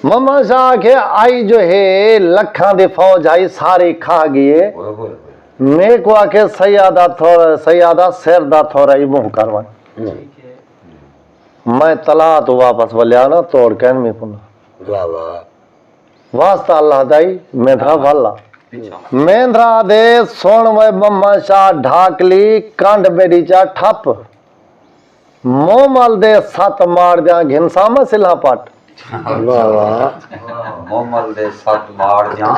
मम्मा शाह के आई जो है लखा दी फौज आई सारी खा गई मैं को आके सयादा शेरदा थोड़ा ही मुंह करवा मैं तला तो वापस बलिया ना तोड़ के मैं पुनः वाह वाह वास्ता अल्लाह दाई मेंद्रा वाला मेंद्रा दे सोन वे मम्मा शाह ढाकली कांड बेड़ी चा ठप मोमल दे सत मार दिया घिनसा में सिला पाट वाह वाह मोमल दे सत मार दिया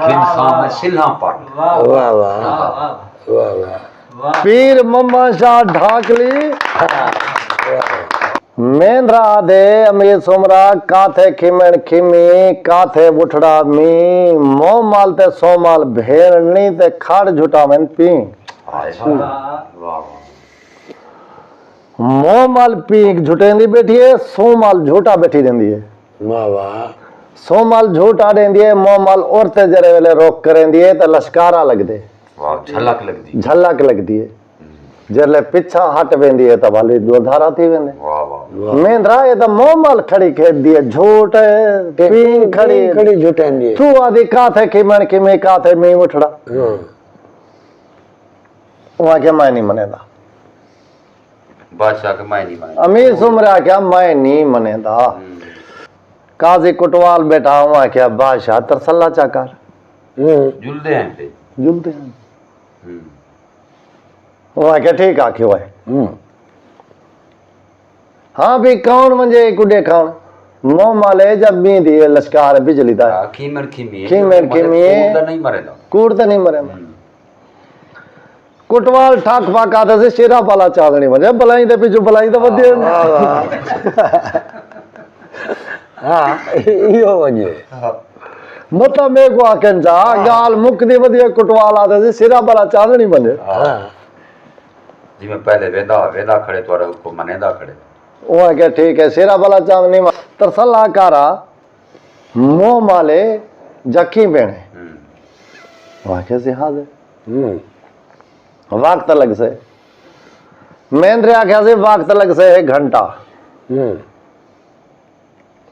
घिनसा में सिला पाट वाह वाह वाह वाह पीर मम्मा शाह ढाकली मेंद्रा दे अमीर सुमरा काथे खिमण खिमी काथे बुठड़ा मी मोमल ते सोमल भेड़नी ते खाड़ झुटावन पी मोमल पीक झुटेंदी बैठी है सोमल झूठा बैठी रहंदी है वाह वाह सोमल झूठा देंदी है मोमल औरते जरे वेले रोक करेंदी है तो लश्कारा लगदे झलक लगदी है जले पिछा हट वेंदी है तो वाली दोधारा थी वेंदे मेंद्रा ये तो मोमल खड़ी खेद दी है झूठ पीक खड़ी झुटेंदी तू आदि काथे खिमण खिमी काथे मी उठड़ा वहां के मैं नहीं मनेदा बादशाह के मैं नहीं माने अमीर सुमरा क्या मैं नहीं मनेदा काजी कुटवाल बैठा हुआ क्या बादशाह तरसल्ला चाकर जुलदे हैं पे जुलते हैं वहां क्या ठीक आखे हुआ है हाँ भी कौन मंजे कुडे खान मोह माले जब भी दिए लश्कार बिजली दा खीमर खीमी खीमर खीमी नहीं मरेगा कूड़ तो नहीं मरेगा कुटवाल ठाक फाका से शेरा पाला चादनी बने बलाई दे पिछू बलाई तो बदे हाँ यो वजे मतलब मेरे को आकन जा गाल मुक दी बदे कुटवाल आते से शेरा पाला चादनी बने जी मैं पहले वेदा खड़े तो को मनेदा खड़े वो क्या ठीक है शेरा पाला चादनी तरसला कारा मोह माले जखी बेने वहां कैसे हाल है वक्त लग से मेंद्रे आख्या से वक्त लग से है घंटा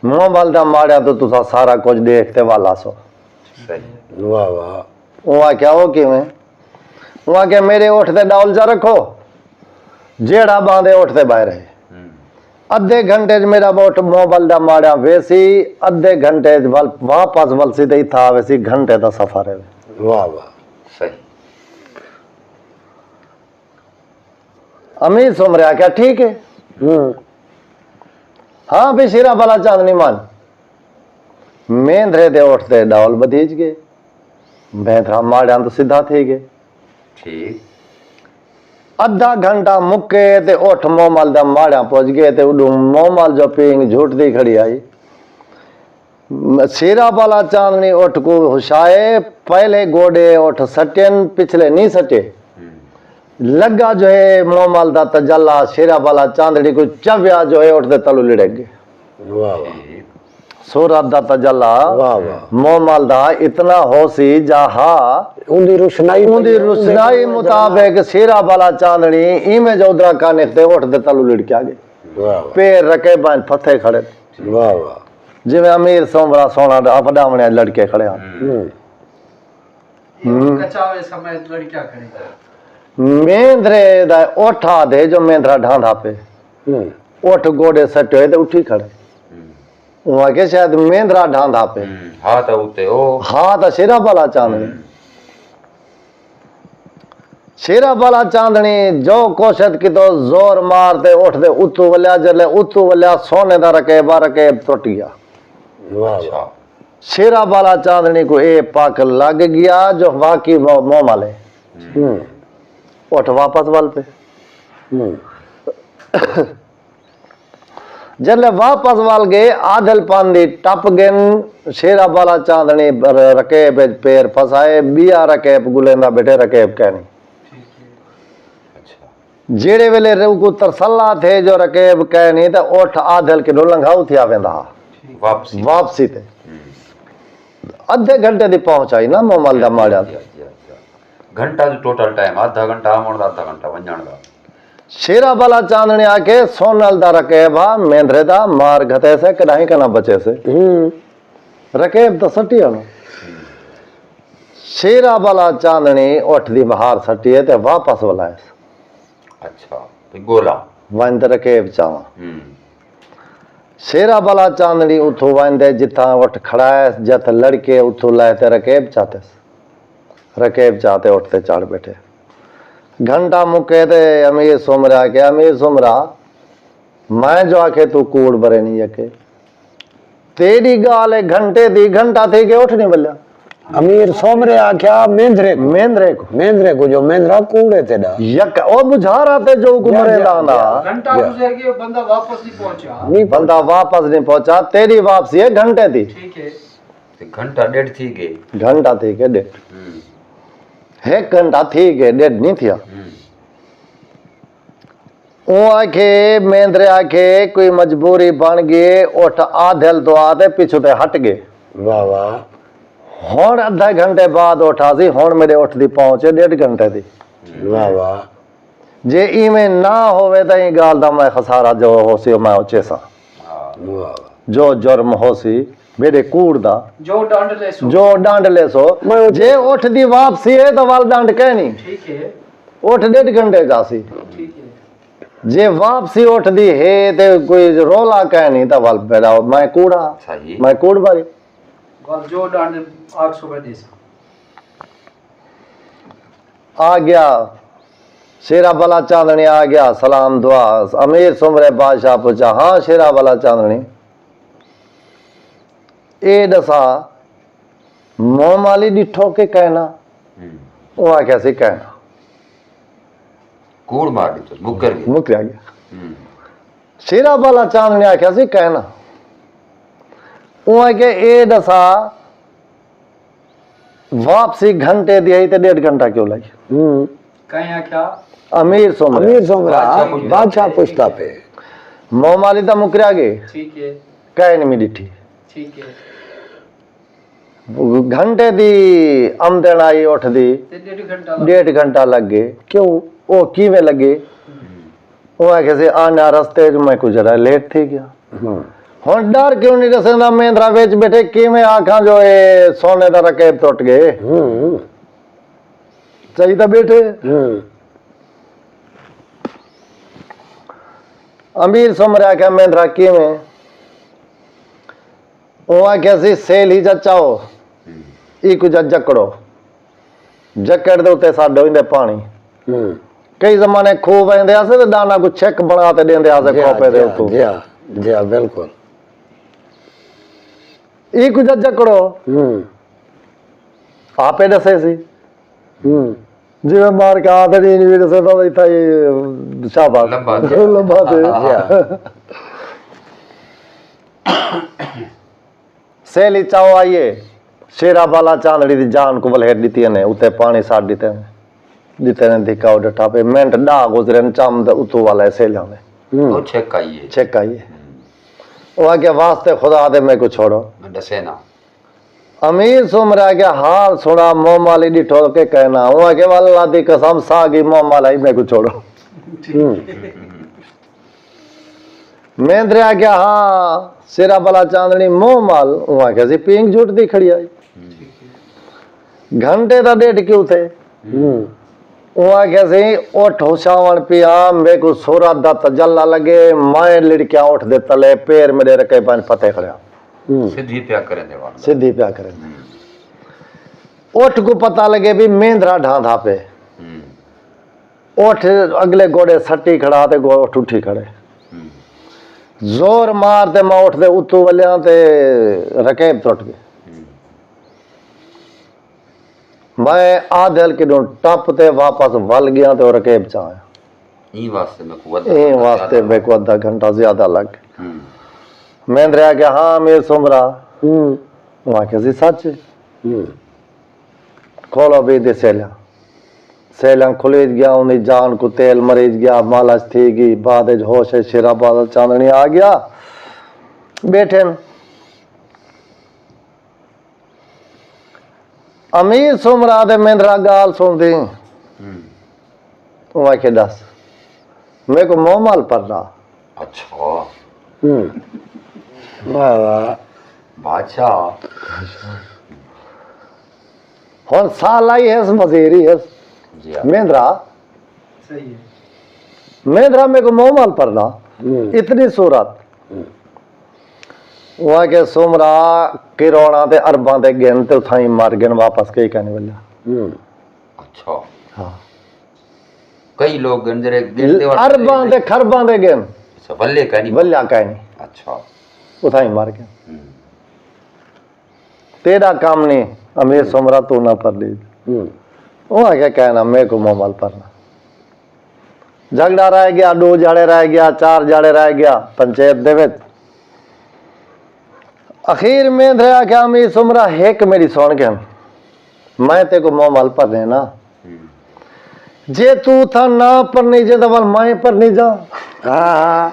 मुंह बलदा मारिया तो तुसा सारा कुछ देखते वाला सो वाह वाह वहां क्या हो कि मैं वहां क्या मेरे उठते डाउल जा रखो जेड़ा बांधे उठते बाहर है अद्धे घंटे मेरा बोट मुंह बलदा मारिया वैसी अद्धे घंटे वापस वलसी ही था वैसी घंटे का सफर है वाह वाह सही अमीर सुमरिया क्या ठीक है हाँ भी शेरा वाला चांदनी मान मेंद्रे दे उठते डावल बदीज गए मेंद्रा माड़िया तो सीधा थे गए ठीक अद्धा घंटा मुक्के ते उठ मोमल दा माड़िया पहुंच गए ते उडू मोमल जो पींग झूठ दी खड़ी आई शेरा वाला चांदनी उठ को हुशाए पहले गोडे उठ सटेन पिछले नहीं सटे लगा जो है मोमल दा तजल्ला शेरा वाला चांदनी को चव्या जो है उठते तलू लिड़क गए वाह वाह सूरत दा तजल्ला वाह वाह मोमल दा इतना होशी जहा उंदी रोशनाई मुताबिक शेरा वाला चांदनी इमे जो उधरा का निकते उठते तलू लिड़क आ गए वाह पैर रखे बांध फथे खड़े वाह वाह जिਵੇਂ अमीर सोमरा सोना अपडावणे लड़के खड़े हैं कचावे समय लड़कियां खड़ी मेंद्रे दा ओठा दे जो मेंद्रा ढांधा पे ओठ गोडे सटे ते उठी खड़े वहां के शायद मेंद्रा ढांधा पे हाथ उते ओ हाथ शेरा वाला चांदनी शेरा वाला चांदनी जो कोशिश की तो जोर मारते उठते उतू वल्या जले उतू वल्या सोने दा रके टूट गया वाह वाह शेरा वाला चांदनी को ए पाक लग गया जो वाकी मोह माले उठ वापस वाल पे जले वापस वाल गए आदल पांदी टप गन शेरा वाला चांदनी रकेब पैर फसाए बिया रकेब गुलेंदा बैठे रकेब कहनी जेड़े वेले को तरसल्ला थे जो रकेब कहनी तो उठ आदल के लंघाऊ थी आवेंदा वापसी थे अद्धे घंटे दी पहुंचाई ना मोमल दा माड़ा घंटा जो टोटल टाइम आधा घंटा आमण दा आधा घंटा वंजण दा शेरा वाला चांदनी आके सोनल दा रकेबा मेंद्रे दा मार घते से कडाही कना बचे से रकेब तो सटी है शेरा वाला चांदनी उठ दी बाहर सटी है ते वापस वाला है अच्छा तो गोला वंद रकेब चावा हम्म शेरा वाला चांदनी उठो वंदे जिथा उठ खड़ा है जत लड़के उठो लाए ते रकेब चाहते उठते चढ़ बैठे घंटा मुके ते अमीर सुमरा के अमीर सुमरा मैं जो आखे तू कूड़ बरे नहीं यके तेरी गाल एक घंटा थी के उठ नहीं बल्ला अमीर सोमरे आख्या मेंद्रे को जो मेंद्रा कूड़े ते डा यक ओ बुझारा ते जो गुमरे लाना घंटा गुजर गया बंदा वापस नहीं पहुंचा नहीं बंदा वापस नहीं पहुंचा तेरी वापसी है घंटे थी ठीक है तो घंटा डेढ़ थी गई घंटा थी के डेढ़ है घंटा थी के डेढ़ नहीं थिया ओ आखे मेंद्रे आखे कोई मजबूरी बन गई उठ आधेल तो आते पिछू ते हट गए वाह वाह हुण अद्धा घंटे बाद उठा सी हुण मेरे उठदी पहुंचे 1.5 घंटे दी वाह वाह जे इवें ना होवे तो ई गाल दा मैं खसारा जो होसी मैं उचे सा वाह जो जुर्म होसी मेरे कूड़ दा जो डांड ले सो जो डांड ले सो जे उठदी वापसी है तो वाल डांड कहनी ठीक है उठ 1.5 घंटे जासी ठीक है जे वापसी उठदी है ते कोई रोला कहनी तो वाल बेड़ा मैं कूड़ा सही मैं कूड़ बारी वाल जो डांड 800 दे सा आ गया शेरा वाला चांदनी आ गया सलाम दुआ अमीर सुमरे बादशाह पूछा हाँ शेरा वाला चांदनी ए दसा मोह माली डिठो के कहना वो आ कैसे कहना कूड़ मार दी तो मुकर गई मुक आ गया शेरा वाला चांदनी आ कैसे कहना वो आ के ए दसा वापसी घंटे दी तो 1.5 घंटा क्यों लगी कहीं क्या अमीर सुमरे अमीर सोमरा बादशाह पूछता पे मोह माली तो मुकरिया गए ठीक है कह नहीं डिठी ठीक है घंटे दी आमदन आई उठ दी ते 1.5 घंटा 1.5 घंटा लग गए क्यों वो किवें लगे वो आखे से आना रस्ते च मैं कुछ जरा लेट थी गया हुन डर क्यों नहीं दसेंदा मेंद्रा विच बैठे किवें आखां जो ए सोने दा रकेब टुट गए सही तो बैठे अमीर सुमरा क्या मेंद्रा किवें वो आखे सी सेल ही जचाओ ई कुछ जकड़ो जकड़ दे उत्ते साडो इंदे पानी कई जमाने खूब आंदे आसे ते दाना को चेक बना ते देंदे आसे खोपे दे उत्तो जी बिल्कुल ई कुछ जकड़ो आपे दसे सी जिवें मार के आदरी नहीं दसे तो इथा ये शाबाश लंबा थे सेली चाओ आइए शेरा वाला चांदड़ी दी जान को बलहेट दीती ने उते पानी साट दीते ने धिका उठा पे मिनट डा गुजरे न चमद उतो वाला सेलिया ने तो चेक आइए चेक आइए वो आगे वास्ते खुदा दे मैं को छोड़ो दसे ना अमीर सुमरा के हाल सुना मोह माली डिठो के कहना वो आगे वाला दी कसम सागी मोह मालाई मैं को छोड़ो मेंद्रे आ गया हाँ शेरा वाला चांदनी मोह माल वहां कैसी पिंक झूठ दी खड़ी आई घंटे का 1.5 क्यों थे वहां कैसे उठ होशावन पिया मेरे को सोरा दा तजल्ला लगे मैं लड़कियां उठ दे तले पैर मेरे रखे पान पते खड़िया सीधी प्या करें दे वाला सीधी प्या करें उठ को पता लगे भी मेंद्रा ढांधा पे उठ अगले गोड़े सट्टी खड़ा ते उठ उठी खड़े जोर मार ते मैं उठते उतू वालिया ते रकेब टुट गई मैं आधेल के टप ते वापस वल गया तो रकेब चाया ई वास्ते मेरे को आधा घंटा ज्यादा लग मेंद्रे आ गया हाँ मेरे सुमरा वहां कैसी सच खोलो भी दे सेलियां खुली गया उन्हें जान को तेल मरीज गया मालच थी गई बाद होश है शेरा बादल चांदनी आ गया बैठे अमीर सुमरा दे मेंद्रा गाल सुन दी वो आखे दस मेरे को मोह माल पर रहा अच्छा वाह वाह बादशाह हुन साल आई है वजीरी है जी हाँ। मेंद्रा सही है मेंद्रा में को मोहमल पड़ना इतनी सूरत वहाँ के सुमरा किरोड़ा ते अरबा ते गिन ते उठाई मार गिन वापस कई कहने वाला अच्छा हाँ कई लोग गंजरे गिनते अरबा ते खरबा ते गिन अच्छा बल्ले का नहीं वल्या कहनी अच्छा उठाई मार गिन हम्म, तेरा काम नहीं अमीर सुमरा तू ना पर ली वहाँ क्या कहना मेरे को मोहमल पड़ना झगड़ा रह गया 2 जाड़े रह गया 4 जाड़े रह गया पंचायत दे विच अखीर में धया क्या अमीर सुमरा एक मेरी सुन के मैं ते को मोहमल पड़ने ना जे तू था ना पर नहीं जे दबल मैं पर नहीं जा हाँ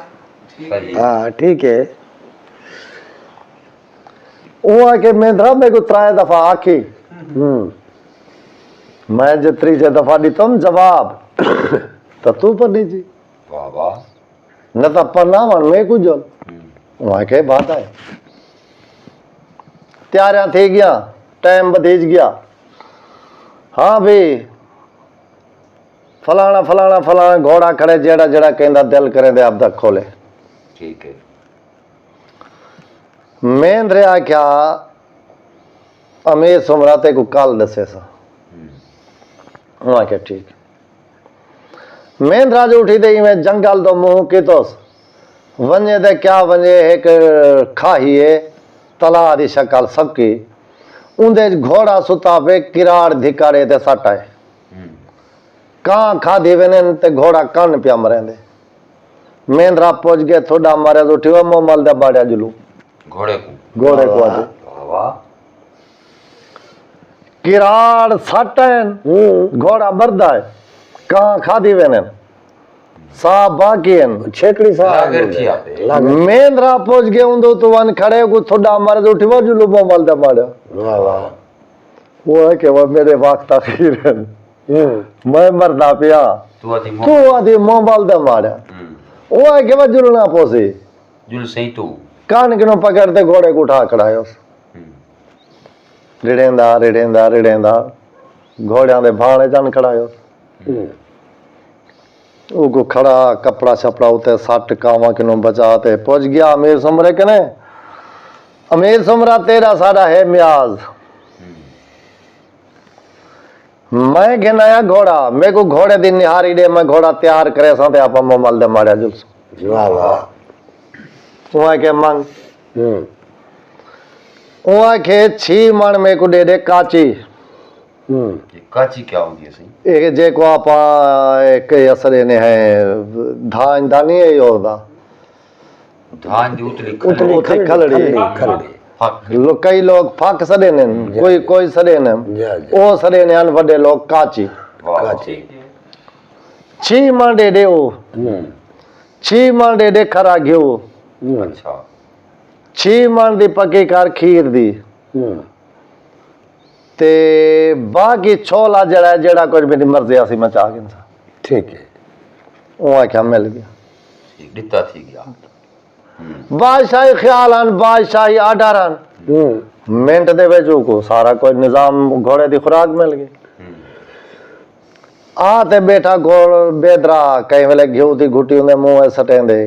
सही हाँ ठीक है वो आके मेंद्रा मेरे को 3 दफा आखी मैं जे 3 दफा दी तुम जवाब तो तू पर नहीं जी वाह वाह न तो पर ना मन में कुछ जल वहां के बात है त्यारियां थी गया टाइम बदीज गया हाँ भाई फलाना फलाना फलाना घोड़ा खड़े जेड़ा जेड़ा कहंदा दिल करे दे अब तक खोले ठीक है मेंद्रे आख्या अमीर सुमराते को कल दसे सा वहां के ठीक मेंद्रा जो उठी दे में जंगल तो मुंह की तो वने दे क्या वने एक खाहिए तला दी शक्ल सबकी उंदे घोड़ा सुता पे किराड़ धिकारे ते सटाए कहाँ खाधी वेने ते घोड़ा कान पिया मरेंदे मेंद्रा पहुंच गए थोड़ा मारे तो उठी मोमल दे बाड़िया जुलू घोड़े को घोड़े को आजे वाह वाह किराड़ सटन घोड़ा बरदा है कहाँ खाधी वेने सा बाकी है छेकड़ी सा लागर थी आपे मेंद्रा पहुंच गए उन्दो तो वन खड़े को थोड़ा मारे तो उठी जुलू मोमल दे बाड़िया वाह वाह वो है कि वो मेरे वक्त आखिर है मैं मरना पिया तू आती तू आदि मोबाइल दे मारा वो है कि वो जुलना पोसी जुल सही तू कान किनो पकड़ते घोड़े को उठा खड़ायो रिड़ेंदा रिड़ेंदा रिड़ेंदा घोड़ियां दे भाणे जन खड़ायो को खड़ा कपड़ा छपड़ा उते सट कावा किनो बचाते पहुंच गया अमीर सुमरे कने अमीर सुमरा तेरा सारा है म्याज मैं घिनाया घोड़ा मेरे को घोड़े दिन निहारी दे मैं घोड़ा तैयार करे साथे आप मोमल दे मारिया जुलस वाह वाह वहां के मंग वहां के 6 मन मेरे को दे काची ये काची क्या होगी सही एक जे को आप एक असरे ने है धान दानी है योदा धान दी उतली उतली खलड़ी फक लो कई लोग फक सदे ने कोई कोई सदे ने ओ सदे ने अन वडे लोग काची वाह काची 6 मन दे ओ 6 मन दे खरा घियो अच्छा 6 मन दी पक्की कर खीर दी ते बाकी छोला जड़ा जड़ा कुछ मेरी मर्जी आसी मैं चाह गिनसा ठीक है वो आख्या मिल गया दिता थी गया बादशाही ख्याल आन बादशाही आर्डर आन मिनट दे विच को सारा कोई निजाम घोड़े दी खुराक मिल गई आ ते बेटा घोड़ बेदरा कई वेले घ्यू दी घुटी उंदे मुंह सटेंदे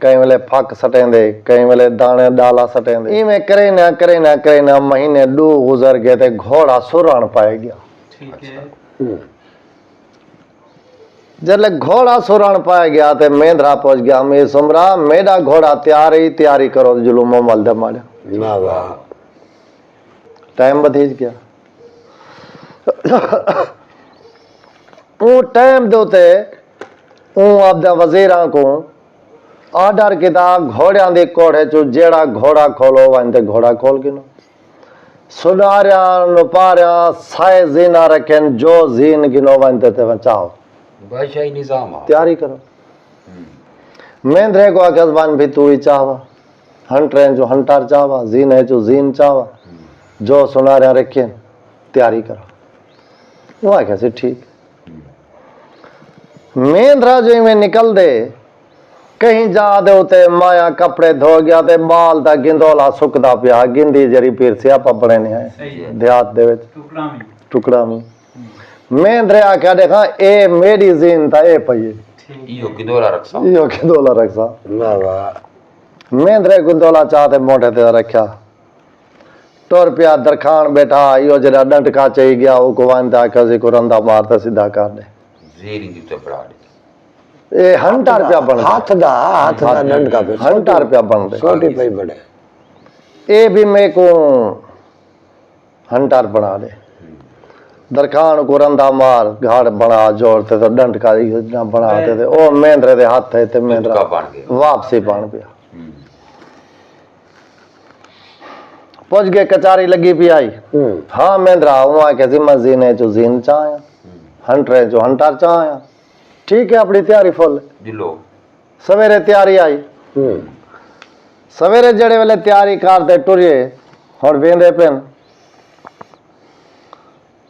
कई वेले फक सटेंदे कई वेले दाने डाला सटेंदे इवें करे ना महीने 2 गुजर गए ते घोड़ा सुरण पाए गया ठीक है जल्ले घोड़ा सुरण पाए गया ते मेंद्रा पहुंच गया अमीर सुमरा मेरा घोड़ा तैयारी करो जुलूम मोमल दे मारे वाह वाह टाइम बदीज गया वो टाइम दोते वो आपदा वजीरां को आर्डर किता घोड़ियां दी कोड़े चो जेड़ा घोड़ा खोलो वंदे घोड़ा खोल गिनो सुनारिया नुपारिया साए जीना रखन जो जीन गिनो वंदे ते बचाओ बादशाही निजाम आ तैयारी करो मेंद्रे को आकसबान भी तू ही चावा हंटरें जो हंटर चावा जीन है जो जीन चावा जो सुनारिया रखे तैयारी करो वो कैसे ठीक मेंद्रा जो में निकल दे कहीं जा दे उते माया कपड़े धो गया ते बाल दा गिंदोला सुकदा पिया गिंदी जरी पीर सियापा बने ने आए सही है देहात दे विच टुकड़ा में टुकड़ा में मेंद्रे आख्या देखा ए मेरी जीन था ए पई ठीक इहो गिदोला रखसा यो गिंदोला रखसा वाह वाह मेंद्रे गिंदोला चाहते मोटे ते रखा टोर पिया दरखान बैठा यो जरा डंटका चई गया ओ को वांदा कसे को रंदा मारता सीधा कर दे ਜ਼ੇਰੀ ਦੀ ਤੇ ਬੜਾ ਦੇ ए हंटर पिया बन हाथ दा दंड का पे हंटर पिया बन दे छोटी पई बड़े ए भी मैं को हंटर बना दे दरखान को रंदा मार घाट बना जोड़ते तो डंटका योजना बनाते थे ओ मेंद्रे दे हाथ थे ते मेंद्रा का बन गया वापसी बन पिया पहुंच गए कचारी लगी पी आई हाँ मेंद्रा हुआ के जिम्मा जीने जो जीन चाया हंटरे जो हंटर चाया ठीक है अपनी तैयारी फुल जिलो सवेरे तैयारी आई सवेरे जड़े वेले तैयारी करते टुरिए और वेंदे पेन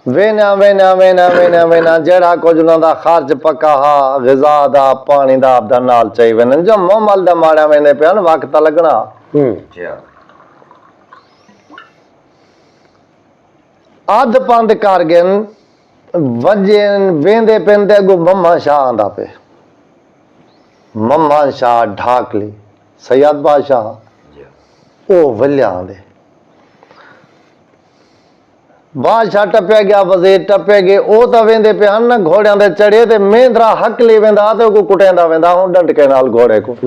वेना वेना वेना वेना वेना जेड़ा कुछ उन्हां दा खर्च पक्का हा ग़िज़ा दा पानी दा आपदा नाल चाहिए वेन जो मोमल दा माड़ा वेंदे पेन वक्त लगना अच्छा अध पंद कर गए वजे वेंदे पेंदे गो मम्मा शाह आंदा पे मम्मा शाह ढाकली सैयद बादशाह ओ वल्या आंदे बादशाह टपया गया वजीर टपे गए ओ तो वेंदे पे हन घोड़ियां दे चढ़े ते मेंद्रा हकली वेंदा ते को कुटेंदा वेंदा हुन डंडके नाल घोड़े को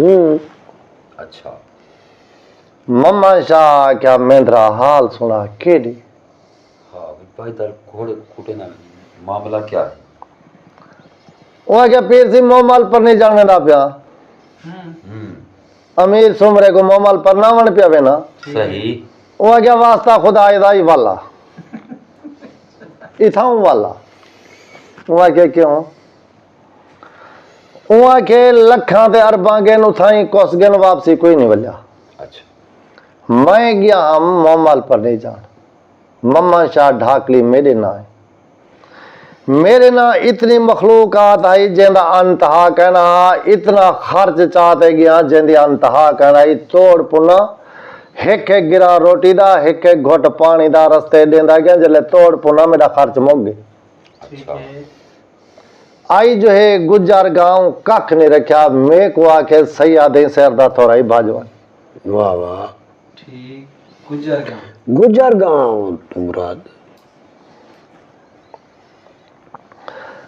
अच्छा मम्मा शाह क्या मेंद्रा हाल सुना केडी हाँ भाई दर घोड़े कुटे ना मामला क्या है ओ क्या पीर सी मोमल पर नहीं जाने दा पिया अमीर सुमरे को मोमल पर ना वन पिया वेना सही ओ क्या वास्ता खुदा दा ही वाला इथाऊं वाला ओ क्या क्यों ओ के लखां ते अरबां गेन उथाई कोस गेन वापसी कोई नहीं वल्या अच्छा मैं गया हम मोमल पर नहीं जान मम्मा शाह ढाकली मेरे ना है मेरे ना इतनी मखलूकात आई जेंदा अंतहा कहना इतना खर्च चाहते गया जेंदी अंतहा कहना तोड़ पुना एक एक गिरा रोटी दा एक एक घुट पानी दा रस्ते देंदा गया जले तोड़ पुना मेरा खर्च मुक गए ठीक है आई जो है गुजर गांव कख नहीं रखा मैं को आके सैया दे सर दा थोड़ा ही भाजवा वाह वाह ठीक गुजर गांव मुराद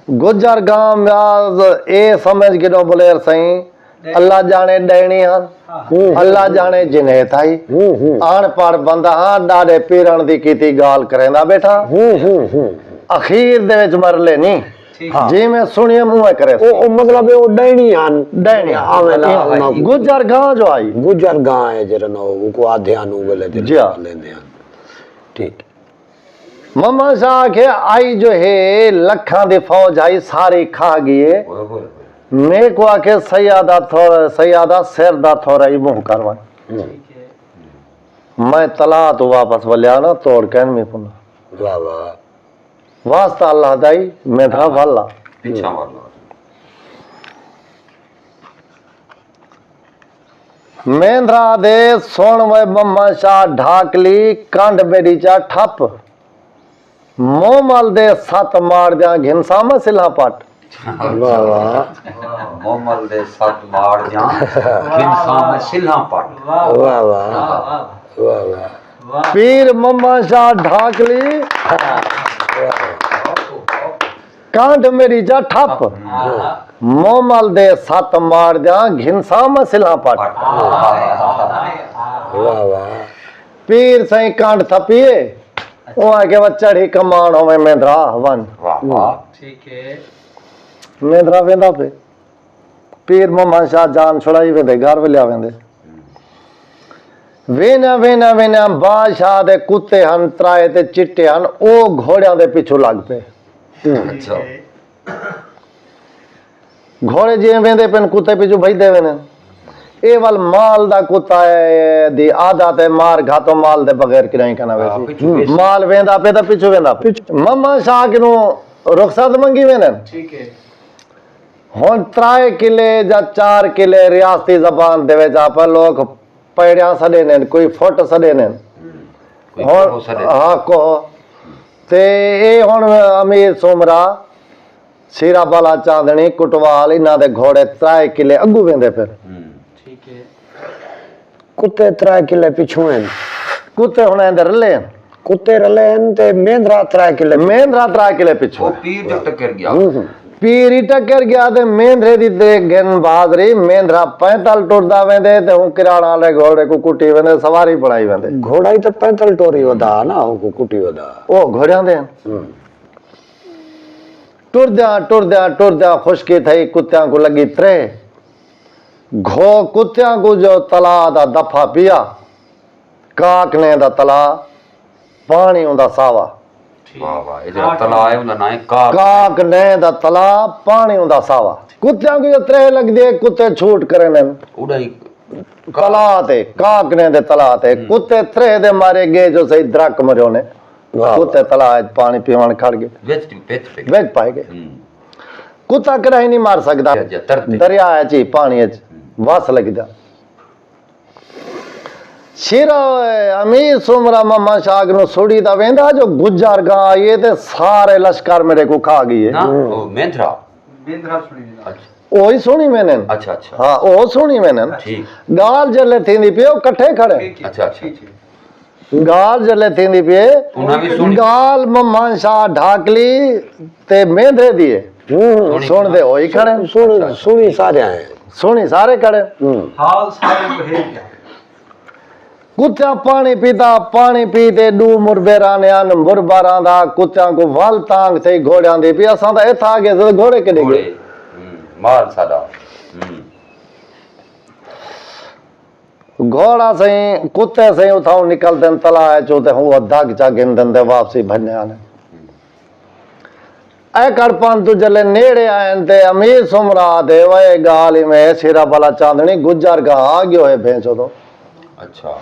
गुजर गांव में ए समझ के नो बोले सही अल्लाह जाने डैनी हन अल्लाह जाने जिन्हें थाई आन पर बंदा हाँ डाडे पीरण दी कीती गाल करेंदा बेटा अखीर दे विच मर लेनी जी मैं सुनिए मुंह करे ओ मतलब ओ डैनी आन डैनी आवेला गुजर गांव जो आई गुजर गांव है जरा नो को आध्यान बोले जी हाँ। लेंदे हैं ठीक मम्मा शाह के आई जो है लखा दी फौज आई सारी खा गई है ओए होए मैं को आके सैयादा सिर दा थोड़ा ही मुंह करवा ठीक है मैं तला तो वापस वल्या ना तोड़ कैन में पुना वाह वाह वास्ता अल्लाह दाई मैं था वाला पीछा वाला मेंद्रा दे सोन वे मम्मा शाह ढाकली कांड बेड़ी चा ठप मोमल दे सत मार दिया घिनसा में सिला पाट वाह वाह मोमल दे साथ मार जान इंसान में सिल्हा पाट वाह वाह वाह वाह वाह वाह वाह वाह पीर मम्मा शाह ढाकली कांड मेरी जा ठप मोमल दे सत मार दिया घिनसा में सिला पाट वाह वाह पीर सही कांड थपिए वो आके वो चढ़ी कमान होवे मेंद्रा वन वाह वाह ठीक है मेंद्रा वेंदा पे पीर मम्मा शाह जान छुड़ाई वेंदे घर वल्या वेंदे वेना वेना वेना बादशाह दे कुत्ते हन त्राए ते चिट्टे हन ओ घोड़ियां दे पिछू लग पे अच्छा घोड़े जिवें वेंदे पेन कुत्ते पिछू भजदे वेने ए वाल माल दा कुत्ता है दी आदत है मार घातो माल दे बगैर किराई कना पिछू वैसी वैसी। माल वेंदा पे ता पिछू वेंदा पे मम्मा शाह किनु रुखसत मंगी वेने ठीक है ਹੁਣ 3 ਕਿਲੇ ਜਾਂ 4 ਕਿਲੇ ਰਿਆਸਤੀ ਜ਼ਬਾਨ ਦੇ ਵਿੱਚ ਆਪੇ ਲੋਕ ਪੈੜਿਆਂ ਸੜੇ ਨੇ ਕੋਈ ਫੁੱਟ ਸੜੇ ਨੇ ਕੋਈ ਹੁਣ ਹੋ ਸਕੇ ਹਾਂ ਕੋ ਤੇ ਇਹ ਹੁਣ ਅਮੀਰ ਸੁਮਰਾ ਸ਼ੇਰਾ ਬਾਲਾ ਚਾਂਦਣੀ ਕੁਟਵਾਲ ਇਹਨਾਂ ਦੇ ਘੋੜੇ 3 ਕਿਲੇ ਅੱਗੂ ਵੇਂਦੇ ਫਿਰ ठीक है कुत्ते 3 किले पिछू हैं ਕੁੱਤੇ ਹੁਣ ਇਹਦੇ ਰੱਲੇ ਹਨ। कुत्ते रले हैं ते मेंढरा 3 किले ਮਹਿੰਦਰਾ 3 ਕਿਲੇ ਪਿੱਛੋਂ ਉਹ ਪੀਰ ਜੋ ਟੱਕਰ ਗਿਆ ਪੀਰ ਹੀ ਟੱਕਰ ਗਿਆ ਤੇ ਮਹਿੰਦਰੇ ਦੀ ਦੇਖ ਗਨ ਬਾਦਰੀ ਮਹਿੰਦਰਾ 45 ਟੁਰਦਾ ਵੇਂਦੇ ਤੇ ਹੁਣ ਕਿਰਾਣਾ ਵਾਲੇ ਘੋੜੇ ਕੋ ਕੁੱਟੀ ਵੇਂਦੇ ਸਵਾਰੀ ਬਣਾਈ ਵੇਂਦੇ घोड़ा ही तो 45 टोरी वदा ना वो कुटी वदा ਉਹ ਘੋੜਿਆਂ ਦੇ ਟੁਰਦਿਆਂ ਖੁਸ਼ਕੀ ਥਈ ਕੁੱਤਿਆਂ ਕੋ ਲੱਗੀ ਤਰੇ ਘੋ ਕੁੱਤਿਆਂ ਕੋ ਜੋ ਤਲਾ ਦਾ ਦਫਾ ਪਿਆ ਕਾਕ ਨੇ ਦਾ ਤਲਾ ਪਾਣੀ ਹੁੰਦਾ ਸਾਵਾ ਵਾਹ ਵਾਹ ਇਹ ਜਿਹੜਾ ਤਲਾ ਹੈ ਉਹਦਾ ਨਾਂ ਹੈ ਕਾਕ ਕਾਕ ਨੇ ਦਾ ਤਲਾ ਪਾਣੀ ਹੁੰਦਾ ਸਾਵਾ ਕੁੱਤਿਆਂ ਕੋ ਜੋ ਤਰੇ ਲੱਗਦੇ ਕੁੱਤੇ ਛੂਟ ਕਰੇ ਨੇ ਉਹਦਾ ਹੀ ਤਲਾ ਤੇ ਕਾਕ ਨੇ ਦੇ ਤਲਾ ਤੇ ਕੁੱਤੇ ਤਰੇ ਦੇ ਮਾਰੇ ਗਏ ਜੋ ਸਹੀ ਦਰਕ ਮਰਿਓ ਨੇ ਕੁੱਤੇ ਤਲਾ ਪਾਣੀ ਪੀਵਣ ਖੜ ਗਏ ਵਿੱਚ ਪੈ ਵਿੱਚ ਪਾਏ ਗਏ ਕੁੱਤਾ ਕਰਾਈ ਨਹੀਂ ਮਾਰ ਸਕਦਾ ਜਾਂ ਤਰਤੇ ਦਰਿਆ ਚ ਹੀ ਪਾਣੀ ਚ ਵਸ ਲੱਗਦਾ ਸ਼ੇਰਾ ਅਮੀਰ ਸੁਮਰਾ ਮਮਾ ਸ਼ਾਗ ਨੂੰ ਸੁੜੀ ਦਾ ਵੇਂਦਾ ਜੋ ਗੁੱਜਰ ਗਾ ਆਈਏ ਤੇ ਸਾਰੇ ਲਸ਼ਕਰ ਮੇਰੇ ਕੋ ਖਾ ਗਈ ਨਾ ਉਹ ਮਹਿੰਦਰਾ बिंद्रा सुनी ना ਅੱਛਾ ਉਹੀ ਸੁਣੀ ਮੈਨੇ ਅੱਛਾ ਅੱਛਾ ਹਾਂ ਉਹ ਸੁਣੀ ਮੈਨੇ ਠੀਕ ਗਾਲ ਜਲੇ ਥੀਂਦੀ ਪਈ ਉਹ ਇਕੱਠੇ ਖੜੇ ठीक है अच्छा, अच्छा। ठीक है ਗਾਲ ਜਲੇ ਥੀਂਦੀ ਪਈ ਉਹਨਾਂ ਵੀ ਸੁਣੀ ਗਾਲ ਮਮਾ ਸ਼ਾਹ ਢਾਕਲੀ ਤੇ ਮਹਿੰਦਰੇ ਦੀਏ ਸੁਣਦੇ ਹੋਈ ਖੜੇ सुनी सारे हैं ਸੁਣੀ ਸਾਰੇ ਖੜੇ हाल सारे को है क्या ਕੁੱਤਿਆਂ ਪਾਣੀ ਪੀ ਤੇ ਡੂ ਮੁਰਬੇਰਾਂ ਨੇ ਅਨ ਮੁਰਬਾਰਾਂ ਦਾ ਕੁੱਤਿਆਂ ਕੋ ਵਲ ਤਾਂਗ ਤੇ ਘੋੜਿਆਂ ਦੇ ਵੀ ਅਸਾਂ ਤਾਂ ਇੱਥੇ ਆ ਗਏ ਤੇ ਘੋੜੇ ਕਿੱਡੇ ਘੋੜੇ ਗਏ ਮਾਲ ਸਾਡਾ घोड़ा सही कुत्ते सही उठाओ निकलते तला है चोते हूँ दग चा गिन दंदे वापसी भजने आने ऐ कड़पान तू जले नेड़े आए ते अमीर सुमरा दे वे गाली में सिरा वाला चांदनी गुज्जर का आ गयो है भेंचो तो अच्छा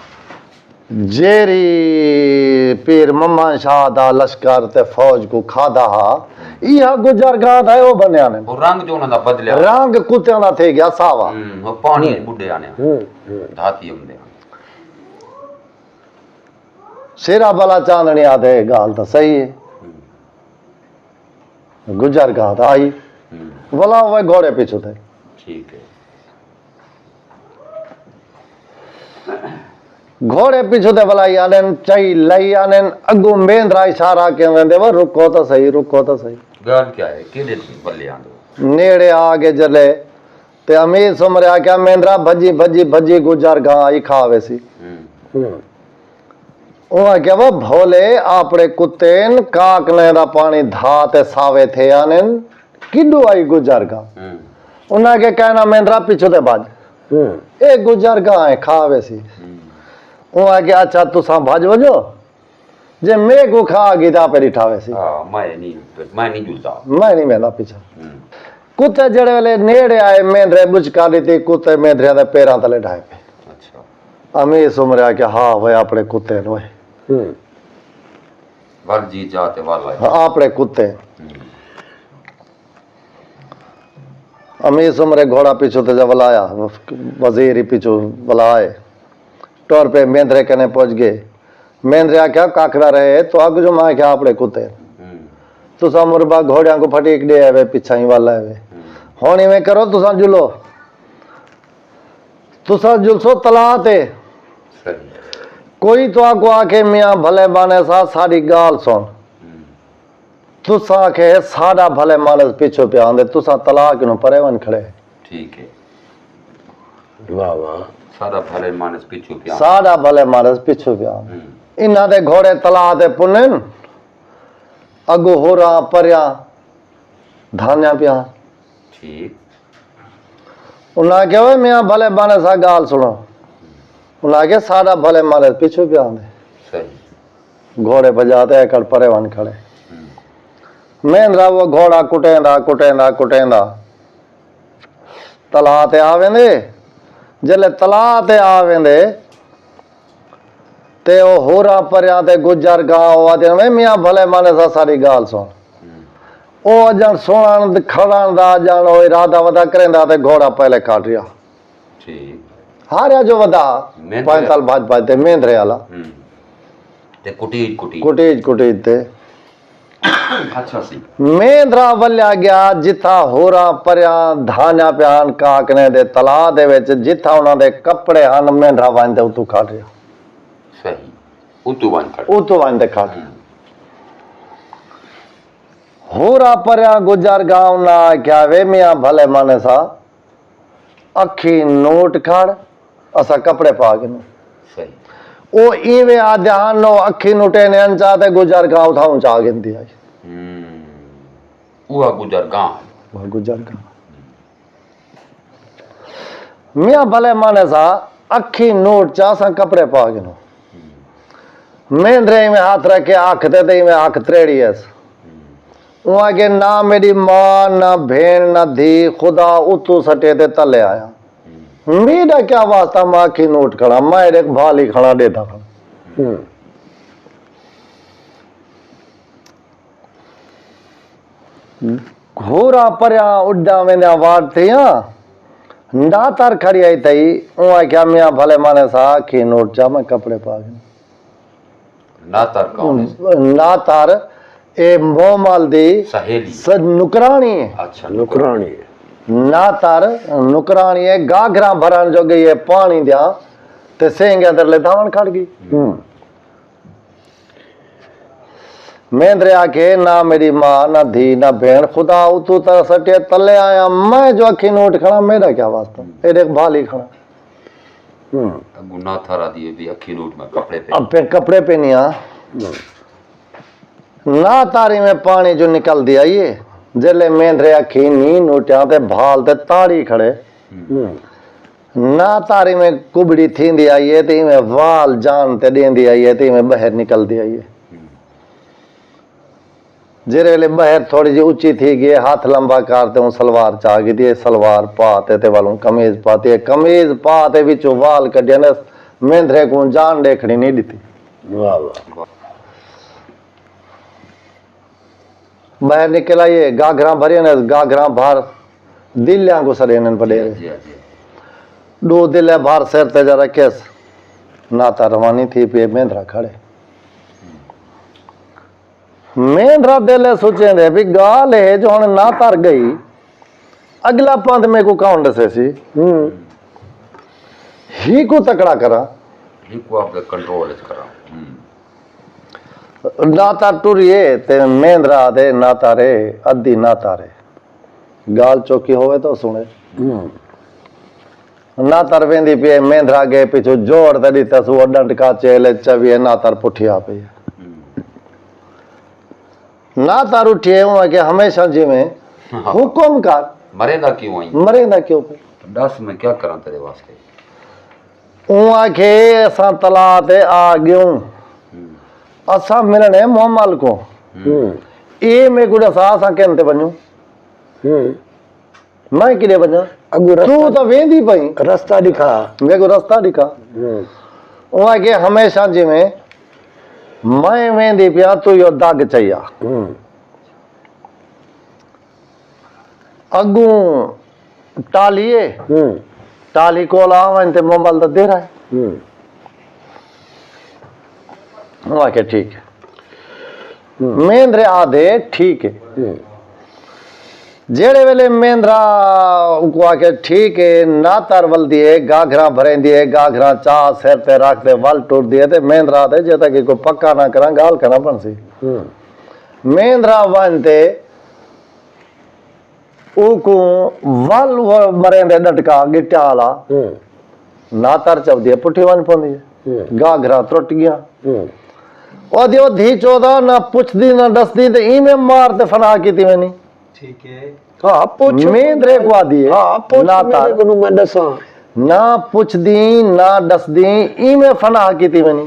जेरी पीर मम्मा शाह दा लश्कर ते फौज को खादा हा इहा गुज्जर का था वो बनया ने ਉਹ ਰੰਗ ਜੋ ਉਹਨਾਂ ਦਾ ਬਦਲਿਆ रंग कुत्तियां दा थे गया सावा ਉਹ ਪਾਣੀ ਬੁੱਢੇ ਆਨੇ ਧਾਤੀ ਹੁੰਦੇ सिरा वाला चांदनी आदे गाल तो सही है गुजर का था आई बोला वो घोड़े पीछे थे ਠੀਕ ਹੈ घोड़े पीछे थे बोला याने चाई लई याने अगू मेंद्रा इशारा के वेंदे वो रुको तो सही ਗੱਲ ਕੀ ਹੈ ਕਿਹਦੇ ਬੱਲੇ ਆਂਦੇ नेड़े आगे जले ते अमीर सुमरे आ क्या मेंद्रा भजी गुजर गा आई खावे सी ਉਹ ਆਖਿਆ ਵਾ ਭੋਲੇ ਆਪਣੇ ਕੁੱਤੇਨ ਕਾਕ ਨੇ ਦਾ ਪਾਣੀ ਧਾ ਤੇ ਸਾਵੇ ਥੇ ਆਨਨ ਕਿਡੂ ਆਈ ਗੁਜਰਗਾ ਉਹਨਾਂ ਕੇ ਕਹਿਣਾ ਮਹਿੰਦਰਾ ਪਿੱਛੋਂ ਤੇ ਭੱਜ ਇਹ ਗੁਜਰਗਾ ਹੈ ਖਾਵੇ ਸੀ ਉਹ ਆਖਿਆ ਅੱਛਾ ਤੁਸੀਂ ਭੱਜ ਵਜੋ ਜੇ ਮੈਂ ਕੋ ਖਾ ਗਈ ਤਾਂ ਪੇਰੀ ਠਾਵੇ ਸੀ ਹਾਂ ਮੈਂ ਨਹੀਂ ਜੁਲਦਾ ਮੈਂ ਨਹੀਂ ਮੈਂਦਾ ਪਿੱਛੇ ਕੁੱਤੇ ਜਿਹੜੇ ਵੇਲੇ ਨੇੜੇ ਆਏ ਮਹਿੰਦਰੇ ਬੁਝਕਾ ਦਿੱਤੀ ਕੁੱਤੇ ਮਹਿੰਦਰਿਆਂ ਦੇ ਪੈਰਾਂ ਤਲੇ ਢਾਏ ਪਏ ਅੱਛਾ ਅਮੀਰ ਸੁਮਰਿਆ ਕਿ ਹਾਂ ਹੋਏ ਆਪਣੇ ਕੁੱਤੇ ਨੂੰ ਵਰ ਜੀ ਜਾ ਤੇ ਵਾਲਾ ਆਪਣੇ ਕੁੱਤੇ अमीर सुमरे घोड़ा पीछू ते जब लाया वजीर ही पीछू बुलाए टोर पे मेंद्रे कने पहुंच गए मेंद्रे आख्या काकड़ा रहे तो आग जो मैं क्या अपने कुत्ते तुसा मुरबा घोड़िया को फटीक दे आवे पिछा ही वाला आवे होनी में करो तुसा जुलसो तला ते कोई तो आगो आके मियां भले बाने सा सारी गाल सुन तुसा के साडा भले मानस पीछे पे आंदे तुसा तलाक नु परेवन खड़े ठीक है वाह वाह सादा भले मानस पिछू पिया साडा भले मानस पीछे पे आंदे इन्हां दे घोड़े तला ते पुनन अगो होरा परया धान्या पिया ठीक उन्हां के वे मियां भले बाने सा गाल सुनो उन्हां के साडा भले मानस पीछे पे आंदे सही घोड़े बजाते एकड़ परेवन खड़े मेंद्रा वो घोड़ा कुटेंदा तला ते आवेंदे जले तला ते आवेंदे ते ओ होरा परया ते गुजर गांव आदे में मियां भले माने सा सारी गाल सुन ਉਹ ਜਣ ਸੋਹਣ ਖੜਨ ਦਾ ਜਣ ਉਹ ਇਰਾਦਾ ਵਦਾ ਕਰੇਂਦਾ ਤੇ ਘੋੜਾ ਪਹਿਲੇ ਕੱਟ ਰਿਹਾ ਠੀਕ ਹਾਰਿਆ ਜੋ ਵਦਾ ਮਹਿੰਦਰੇ। 5 ਸਾਲ ਬਾਅਦ ਬਾਅਦ ਤੇ ਮਹਿੰਦਰੇ ਵਾਲਾ ਤੇ ਕੁਟੀਜ ਕੁਟੀਜ ਤੇ ਅੱਛਾ ਸੀ ਮਹਿੰਦਰਾ ਵੱਲਿਆ ਗਿਆ ਜਿੱਥਾ ਹੋਰਾਂ ਪਰਿਆਂ ਧਾਨਾ ਪਿਆਨ ਕਾਕਨੇ ਦੇ ਤਲਾਅ ਦੇ ਵਿੱਚ ਜਿੱਥਾ ਉਹਨਾਂ ਦੇ ਕੱਪੜੇ ਹਨ ਮਹਿੰਦਰਾ ਵੰਦੇ ਉਤੋਂ ਕੱਢ ਰਿਹਾ ਸਹੀ ਉਤੋਂ ਵੰਦੇ ਕੱਢ ਹੋਰਾਂ ਪਰਿਆਂ ਗੁਜਰ ਗਾਉਂ ਨਾ ਕਿਆ ਵੇ ਮਿਆਂ ਭਲੇ ਮਾਨੇ ਸਾ ਅੱਖੀ ਨੋਟ ਖੜ ਅਸਾਂ ਕੱਪੜੇ ਪਾ ਕੇ ਸਹੀ ਉਹ ਇਵੇਂ ਆਧਿਆਨ ਨੂੰ ਅੱਖੀ ਨੂਟੇ ਨੇ ਅੰਚਾ ਤੇ ਗੁਜਰ ਗਾਉਂ ਥਾਂ ਚਾ ਗਿੰਦੀ ਆਈ ਉਹ ਗੁਜਰ ਗਾਂ मियाँ भले माने सा अखी नोट चासा कपड़े पा के मेंद्रे में हाथ रखे आंख दे में आंख त्रेड़ी है वहां के ना मेरी मां ना भेन ना धी खुदा उतू सटे ते तले आया मेरा क्या वास्ता मां की नोट खड़ा मैं एक भाली खड़ा देता था घोरा परया उड्डा मैंने आवाज थी ना तार खड़ी आई थी वहां क्या मियाँ भले माने सा की नोट जा मैं कपड़े पा गए ना तार ए मोमाल दी सहेली नुकरानी है अच्छा नुकरानी ना तार नुकरानी है गाघरा भरन जो गई है पानी दिया ते सेंगे अंदर ले धावन खड़ गई मेंद्रे आके ना मेरी मां ना धी ना भेण खुदा उतू तर सटे तले आया मैं जो अखी नोट खड़ा मेरा क्या वास्ता ए देख भाली खड़ा गुना थारा दिए भी अखी नोट में कपड़े पे अब पे कपड़े पे नहीं आ ना तारी में पानी जो निकल दिया ये जले मेंद्रे अखी नी नोटिया ते भाल ते ताड़ी खड़े ना तारी में कुबड़ी थी दिया ये ते में वाल जान ते दे दिया ये ते में बाहर निकल दिया ये जेरे वेले बहर थोड़ी जी ऊंची थी गई हाथ लंबा करते हूँ सलवार चा गई थी सलवार पाते थे वालों कमीज पाते कमीज पाते बिचो वाल कढ़िया ने मेंद्रे को जान देखनी नहीं दी बाहर निकला ये गाघरा भरिया ने गाघरा बाहर दिलिया को सरे ने पड़े दो दिले बाहर सिर ते जरा केस नाता रवानी थी पे मेंद्रा खड़े मेंद्रा दिले सोचे दे भी गाल है जो हन ना तर गई अगला पंथ में को कौन दसे सी ही को तकड़ा करा ही को आप कंट्रोल करा नाता टुरिए ते मेंद्रा दे नाता रे अद्धी नाता रे गाल चौकी होवे तो सुने नातर वेंदी पे मेंद्रा गए पिछो जोड़ तड़ी तसु डंड का चेले चविए नातर पुठिया पे ना तार उठिए वहां के हमेशा जी में हुक्म कर मरेंदा क्यों आई मरेंदा क्यों पे दस में क्या करा तेरे वास्ते वहां के असा तला ते आ गयो असा मिलने मोहम्मल को ए में गुड़ा सा केनते बनू मैं किले बना तू तो वेंदी पई रास्ता दिखा मेरे को रास्ता दिखा वहां के हमेशा जी में मैं वेंदी पिया तू यो दाग चाहिया अगू टालिए टाली को लावन ते मोबाइल तो दे रहा है वहां के ठीक है मेंद्रे आधे ठीक है जेड़े वेले मेंद्रा को आके ठीक है ना तार वल दिए गाघरा भरे दिए गाघरा चा सिर ते रख दे वल टूट दिए ते मेंद्रा दे जेता कि को पक्का ना करा गाल करा बन सी मेंद्रा वनते उको वल मरे दे डटका गिटाला ना तार चब दिए पुठी वन पोंदी गाघरा त्रुट गया ओ दियो धी 14 ना पुछ दी ना दस दी ते ई में मार ते फना की थी मैंने ठीक है हाँ पूछ मेंद्रे को आदि है हाँ पूछ ना तार को मैं दसा ना पुछ दी ना दस दी ई में फना की थी मैंने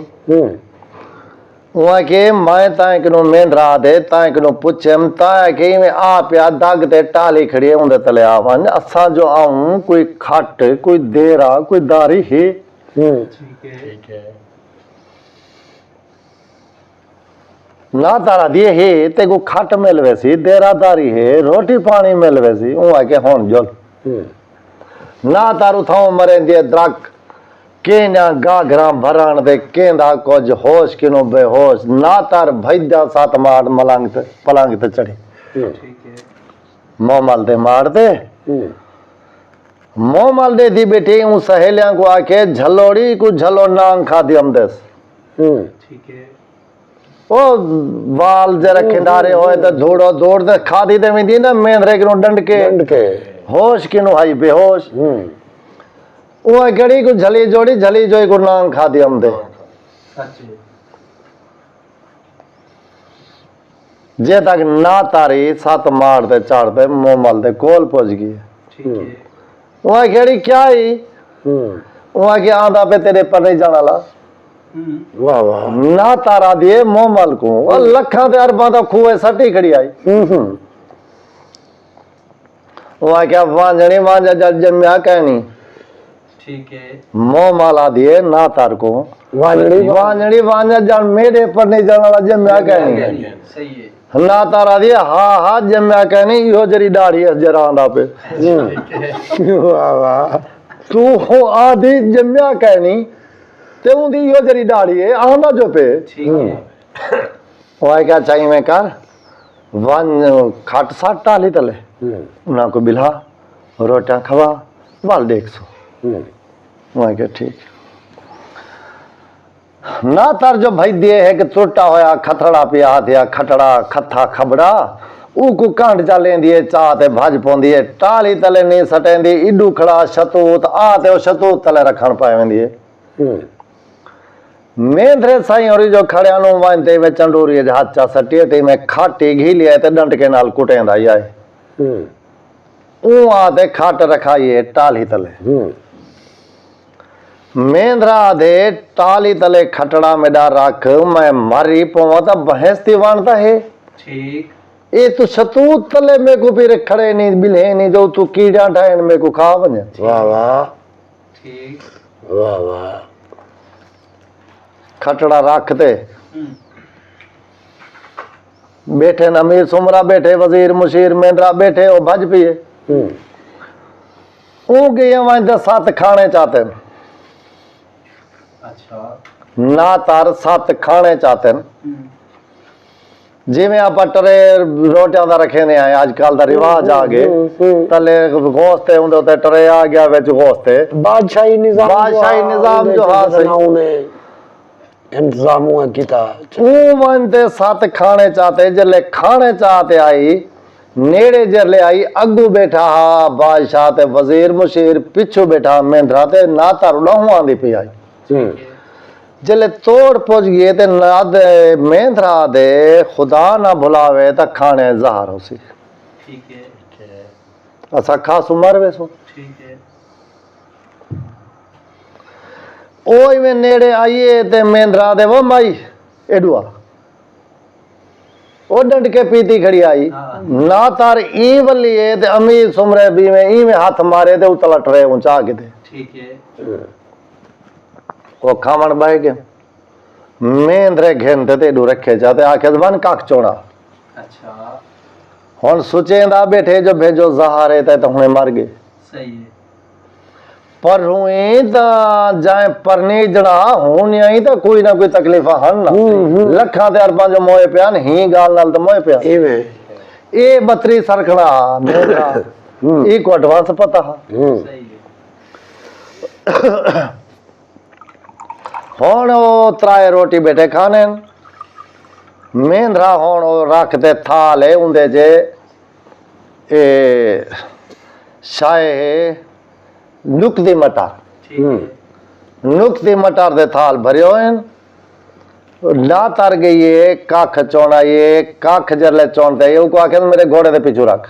वहां के मैं ताए कनो मेंद्रा दे ताए कनो पुछम ताए के में आ पिया दाग ते टाली खड़ी उंदे तले आवन असा जो आऊं कोई खट कोई देरा कोई दारी है ठीक है ना तारा दिए हे ते को खट मिल वैसी देरादारी है रोटी पानी मिल वैसी ऊ आके होन जोल ना तारू थाओ मरे दिए द्रक केना गाघरा भरण दे केंदा कुछ होश किनो बेहोश ना तार भैद्या सात मार मलंग ते पलंग ते चढ़ी ठीक है मोमल दे मार दे मोमल दे दी बेटी ऊ सहेलियां को आके झलोड़ी को झलो नांग खा दी हमदेस ठीक है ओ बाल जरा खिंडारे होए तो धूड़ो दौड़ दे खा दी ते दी ना मेंदरे किनो डंड के होश किनो हाई बेहोश वो गड़ी को झली जोड़ी को नांग खा दी हमदे सच है जे तक ना तारी सात मार दे चाड़ दे मोमल दे कोल पहुंच गई ठीक है वहां गड़ी क्या ही वहां के आंदा पे तेरे पर नहीं जाना ला वाह वाह ना तारा दिए मोमल को और लखा ते अरबा दा खूए सटी खड़ी आई वहां क्या वांजणी वांजा जल जम्या कहनी ठीक है मोमला दिए ना तार को वांजणी वांजा जल मेरे पर नहीं जाना ला जम्या कहनी सही है ना तारा दिए हा जम्या कहनी यो जरी दाढ़ी है जरा आंदा पे वाह वाह तू हो आधी जम्या कहनी ते उंदी यो जरी दाढ़ी है आंदा जो पे ठीक है वह क्या चाहिए मैं कर वन खाट साट टाली तले ना को बिल्हा रोटियां खवा बाल देख सो वह क्या ठीक ना तार जो भाई दिए है कि टूटा होया खथड़ा पिया दिया खटड़ा खथा खबड़ा ऊकू कांड चा लेंदी है चाहते भज पौंदी है टाली तले नहीं सटेंदी इडू खड़ा शतूत आते वो शतूत तले रखण पाए वेंदी है मेंधरे साई और जो खड़िया नु वांते वे चंडूरी हाथ चा सटिए ते में खाटी घी लिया ते डंट के नाल कुटेंदा आए ऊ आते खाट रखाइए टाली तले मेंधरा दे टाली तले खटड़ा में डा रख मैं मरी पवा तो भैंस ती वाणता है ठीक ए तू शतूत तले में को फिर खड़े नहीं बिले नहीं जो तू कीड़ा ठाइन में को खा वने वाह वाह ठीक वाह वाह खटड़ा रख दे बैठे न अमीर सुमरा बैठे वजीर मुशीर मेंदरा बैठे ओ भज पिए ऊ गए वहां दे सात खाने चाहते हैं अच्छा ना तार सात खाने चाहते हैं जिवें आप टरे रोटियां दा रखे ने आए आजकल दा रिवाज आ गए तले गोश्त उंदे उते टरे आ गया विच गोश्त बादशाही निजाम जो हां सही इंतजाम हुआ किता वनते सात खाने चाहते जले खाने चाहते आई नेड़े जले आई अगू बैठा हा बादशाह ते वजीर मुशीर पिछू बैठा मेंधरा ते ना तारू लहू आंदी पई आई जले तोड़ पहुंच गए ते ना दे मेंधरा दे खुदा ना भुलावे ता खाने जहर होसी ठीक है असा खास उमर वेसो ठीक है ओई में नेड़े आइए ते मेंधरा दे वो माई एडुआ ओ डंड के पीती खड़ी आई ना तार ई वली है ते अमीर सुमरे भी में ई में हाथ मारे ते उतलट रहे ऊंचा के ते ठीक है वो खावण बह गए मेंधरे घेनते ते एडू रखे जाते आखे वन काक चोड़ा अच्छा हुन सुचेंदा बैठे जो भेजो जहारे ते तो हुने मर गए सही है पर हुई ता जाए परनी जड़ा होनी आई ता कोई ना कोई तकलीफा हन ना लखा ते अरबा जो मोए पिया ही गाल नाल तो मोए पिया ए बतरी सरखड़ा मेरा ई को एडवांस पता हा सही है हुन ओ त्राए रोटी बैठे खाने मेंधरा हुन ओ रखते थाल है उंदे जे ए शाये नुक्ती मटर ठीक है नुक्ती मटर दे थाल भरियो ना तर गई है कख चोना ये कख जरले चोनते ये को आखे मेरे घोड़े दे पीछू रख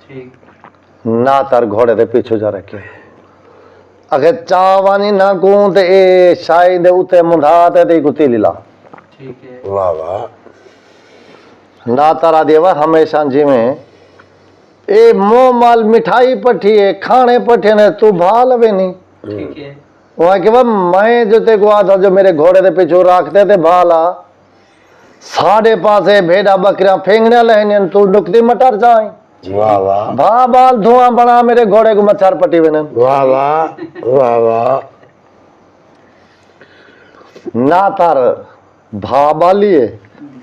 ठीक ना तर घोड़े दे पीछू जा रखे अगर चावानी ना कूं ते ए शाई दे उते मुंधा ते कुती लीला ठीक है वाह वाह ना तारा देवा हमेशा जी में ए मोह माल मिठाई पठी है खाने पठे ने तू भाल वे नहीं ठीक है वहां के मैं जो ते को आता जो मेरे घोड़े दे पीछू रखते थे भाला साढ़े पासे भेड़ा बकरियां फेंगने लहन तू नुकती मटर जाए वाह वाह भा बाल धुआं बना मेरे घोड़े को मच्छर पटी वेनन वाह वाह वाह वाह ना तार भा बालिए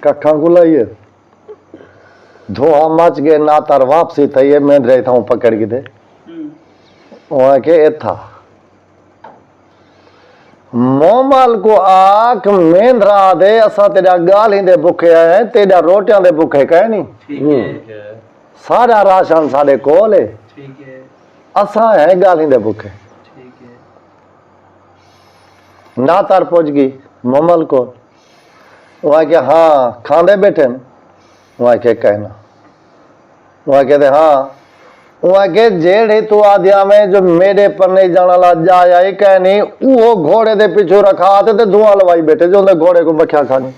कखा गुलाइए धुआं मच गए ना तार वापसी थई मैं रही था पकड़ के दे वहां के था मोमाल को आख मेंद्रा दे असा तेरा गाल ही दे भुखे आए तेरा रोटियां दे भुखे कह नहीं ठीक है सारा राशन साढ़े कोल है ठीक है असा है गाल ही दे भुखे ठीक है ना तार पहुंच गई मोमल को वहां के हाँ खांदे बैठे न वहां के कहना वहां कहते हाँ वहां के जेड़े तू आदिया में जो मेरे पर नहीं जाना ला जाया ही कहनी वो घोड़े दे पीछे रखा आते थे धुआं लवाई बैठे जो उन्हें घोड़े को मक्खिया खानी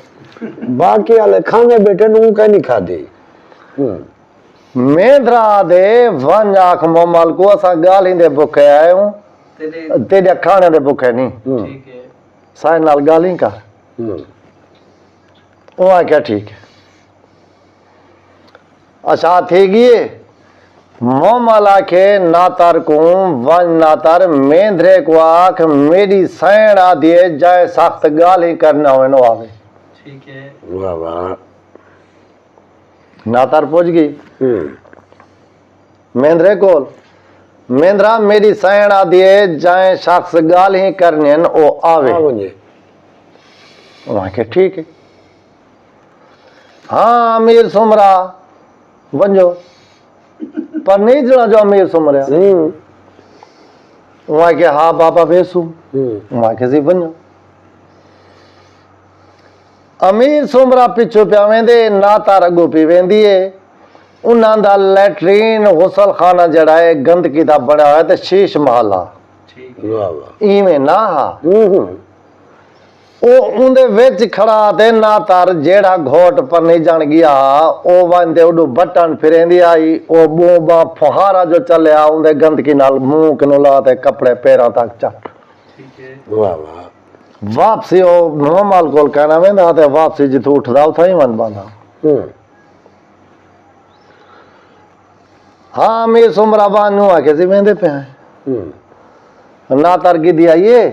बाकी वाले खाने बेटे नू कह नहीं खाते मेंद्रा दे वन आख मोमल को असा गाल ही दे भुखे आए हूं तेरे तेरे खाने दे भुखे नहीं ठीक है सारे नाल गाल ही कर वहां क्या ठीक है अच्छा थी गई मोमला के नातर को वन नातर मेंद्रे को आख मेरी सैन आ दिए जाए सख्त गाल ही करना हो नो आवे ठीक है वाह वाह नातर पहुंच गई मेंद्रे को मेंद्रा मेरी सैन आ दिए जाए शख्स गाल ही करने ओ आवे वहां के ठीक है हाँ अमीर सुमरा वंजो पर नहीं जड़ा जो अमीर सुमरा वहां के हाँ बाबा बेसू वहां के सी वंजो अमीर सुमरा पिछू पिया वेंदे ना तार अगो पी वेंदी है उन्हां दा लैट्रीन गुसल खाना जड़ा है गंदगी दा बना है ते शीश महल आ ठीक वाह वाह इवें ना हा ਉਹ ਉਹਦੇ ਵਿੱਚ ਖੜਾ ਤੇ ਨਾ ਤਰ ਜਿਹੜਾ ਘੋਟ ਪਰ ਨਹੀਂ ਜਾਣ ਗਿਆ ਉਹ ਵੰਦੇ ਉਹਨੂੰ ਬਟਨ ਫਿਰੇਂਦੀ ਆਈ ਉਹ ਬੂਬਾ ਫੁਹਾਰਾ ਜੋ ਚੱਲਿਆ ਉਹਦੇ ਗੰਦਗੀ ਨਾਲ ਮੂੰਹ ਕਿਨੂੰ ਲਾ ਤੇ ਕੱਪੜੇ ਪੈਰਾਂ ਤੱਕ ਚੱਟ ठीक है वाह वाह ਵਾਪਸੀ ਉਹ ਮੋਮਾਲ ਕੋਲ ਕਹਿਣਾ ਵੇਂਦਾ ਤੇ ਵਾਪਸੀ ਜਿੱਥੋਂ ਉੱਠਦਾ ਉਥਾਂ ਹੀ ਮਨ ਬੰਦਾ ਹਾਂ ਮੇ ਸੁਮਰਾ ਬਾਨੂ ਆ ਕੇ ਸੀ ਵੇਂਦੇ ਪਿਆ ਨਾ ਤਰ ਕੀ ਦੀ ਆਈਏ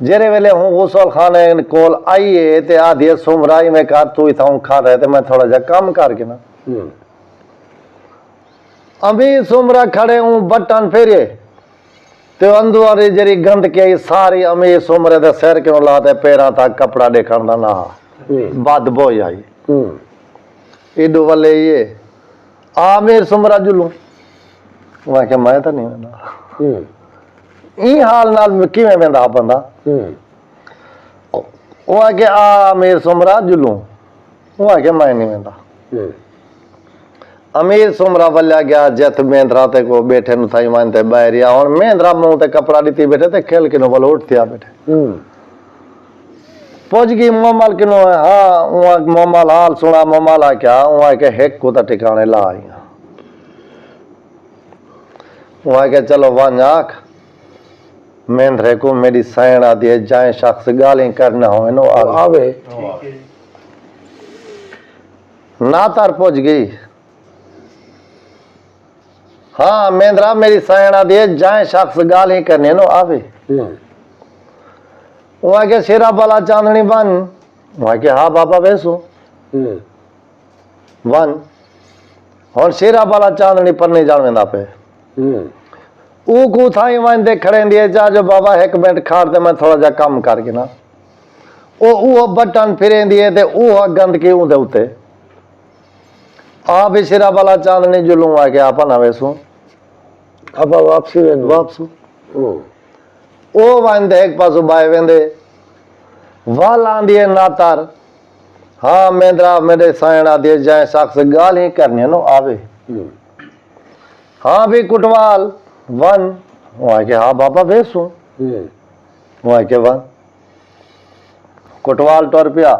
जेरे वेले हूँ गुसल खाने कोल आइए ते आधी सुमराई में कर तू था खा रहे थे मैं थोड़ा जा काम करके ना अभी सुमरा खड़े हूँ बटन फेरे ते अंदर जरी गंद के आई सारी अमी सुमरे दे सिर क्यों लाते पैरा तक कपड़ा देखण दा ना बद बोई आई इडू वाले ये आमिर सुमरा जुलू वहां के मैं तो नहीं वेंदा ई हाल नाल किवें वेंदा बंदा वो आके आ अमीर सुमरा जुलू वो आके मैं नहीं वेंदा अमीर सुमरा वल्या गया जथ मेंद्रा ते को बैठे नु थाई मानते बाहरिया और मेंद्रा मुंह ते कपड़ा दीती बैठे ते खेल के नो बोल उठती आ बैठे पहुंच गई मोमाल के नो हां वो मोमाल हाल सुना मोमाल आ क्या वो आके हेक को ता ठिकाने ला आई वो आके चलो वन आख मेंद्रे को मेरी सैन आदि है जाए शख्स गाली करना हो नो आवे ठीक है ना तार पहुंच गई हाँ मेंद्रा मेरी सैन आदि है जाए शख्स गाली करने नो आवे वहां के शेरा बाला चांदनी बन वहां के हाँ बाबा वैसू वन और शेरा बाला चांदनी पर नहीं जान वेंदा पे ऊ को थाई वन दे खड़े दिए जा जो बाबा एक मिनट खाड़ दे मैं थोड़ा जा काम करके ना ओ बटन फिरे दिए ते ओ गंद के उदे उते आ भी सिरा वाला चांदनी जुलू आ के आपा ना वेसू अब वापसी वेंदो वापसू ओ वन दे एक पासो बाय वेंदे वाला दिए नातार हाँ मेंद्रा मेरे सायना दे जाए शख्स गाल ही करने नो आवे हाँ भी कुटवाल वन वहां के हाँ बाबा बेसू वहां के वन कुटवाल टोर पिया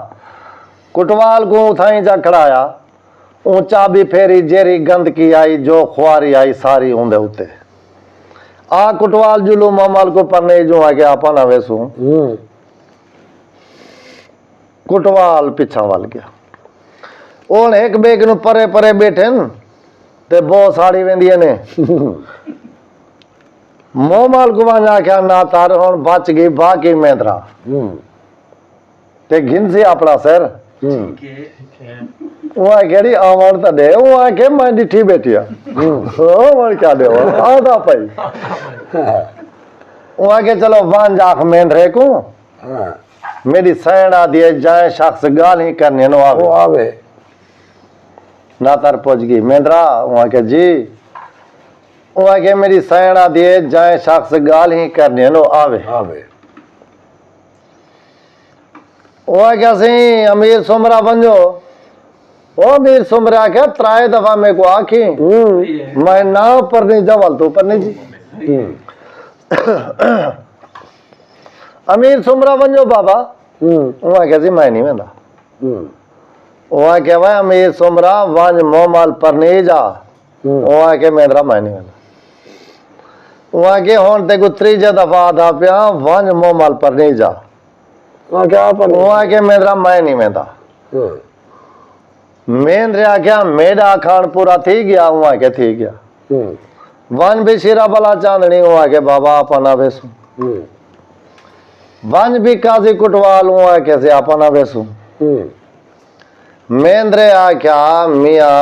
कुटवाल को उठाई जा खड़ाया ऊंचा भी फेरी जेरी गंद की आई जो खुआरी आई सारी ऊंदे उते आ कुटवाल जुलू मामाल को पन्ने जो आके आपा ना वेसू कुटवाल पीछा वाल गया ਹੁਣ एक बेग नु परे परे बैठे न ते बहुत साड़ी वेंदियां ने मोह माल गुवान आख्या ना तार हुन बच गई बाकी मेंदरा ते घिन से अपना सर ठीक है वो केड़ी आवाज तो दे वो आके मैं डिठी बैठिया ओ मन क्या दे आधा पाई वो आके चलो वान जाख मेंदरे को मेरी सैना दिए जाए शख्स गाल ही करने नो आवे आवे ना तार पहुंच गई मेंदरा वहां के जी वहां के मेरी सैना दिए जाए शख्स गाल ही करने नो आवे आवे वहां क्या सी अमीर सुमरा बंजो ओ अमीर सुमरा क्या त्राए दफा मेरे को आखी मैं ना पर नहीं जवल तो पर नहीं जी अमीर सुमरा बंजो बाबा वहां क्या सी मैं नहीं वेंदा वहां क्या भाई अमीर सुमरा वंज मोह माल पर नहीं जा वहां के मेंदरा मैं नहीं वेंदा वहां के होन ते को त्रीजा दफा आधा पिया वंज मोह माल पर नहीं जा वहां क्या पर वहां के मेंदरा मैं नहीं वेंदा मेंदरे आख्या मेरा खान पूरा थी गया वहां के थी गया वन भी सिरा बला चांदनी वहां के बाबा अपना वेसू वन भी काजी कुटवाल वहां के से अपना वेसू मेंदरे आख्या मियां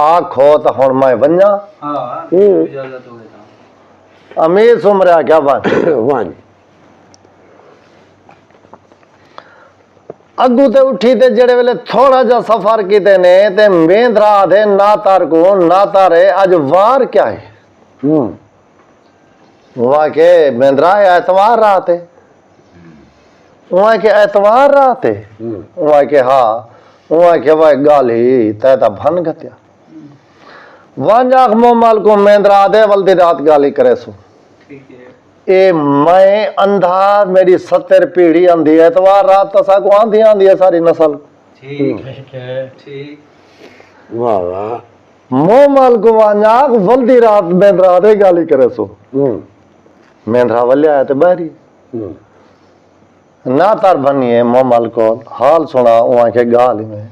आखो तो हुन मैं वन्या हाँ इजाजत हो गया अमीर सुमरे आख्या वन वन अगू ते उठी ते जेड़े वेले थोड़ा जा सफर कीते ने ते मेंदरा आधे ना तार को ना तारे आज वार क्या है वहां के मेंदरा एतवार रात है वहां के एतवार रात है वहां के हाँ वहां के वह गाली तैता भन गत्या वहां जाख मोह माल को मेंदरा आधे वल्दी रात गाली करे सु ठीक है ए मैं अंधा मेरी 70 पीढ़ी अंधी है तो रात तसा को आंधी आंधी है सारी नस्ल ठीक है ठीक वाह वाह मोह माल को वांजाक वल्दी रात मेंदरा दे गाली करे सो मेंदरा वल्या है तो बाहरी ना तार बनिए मोह माल को हाल सुना वहां के गाली में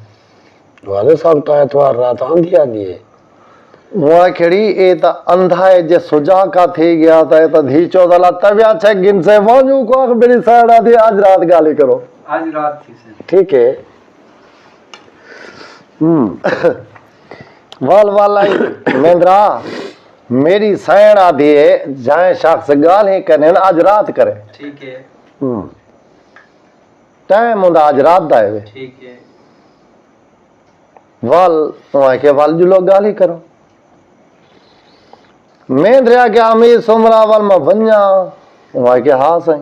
वाले साहब तो एतवार रात आंधी आंधी है वहां खड़ी ए त अंधा है जे सुजा का थी गया था तो धी चौदला तबिया छे गिन से वांजू को मेरी साइड आधी आज रात गाली करो आज रात थी से ठीक है वाल वालाई मेंदरा मेरी सैन आधी है जाए शख्स गाल ही करने आज रात करे ठीक है टाइम आज रात दा है ठीक है वाल वहां के वाल जो लोग गाली करो मेंदरा के अमीर सुमरा वाल में वन्या वहां के हास है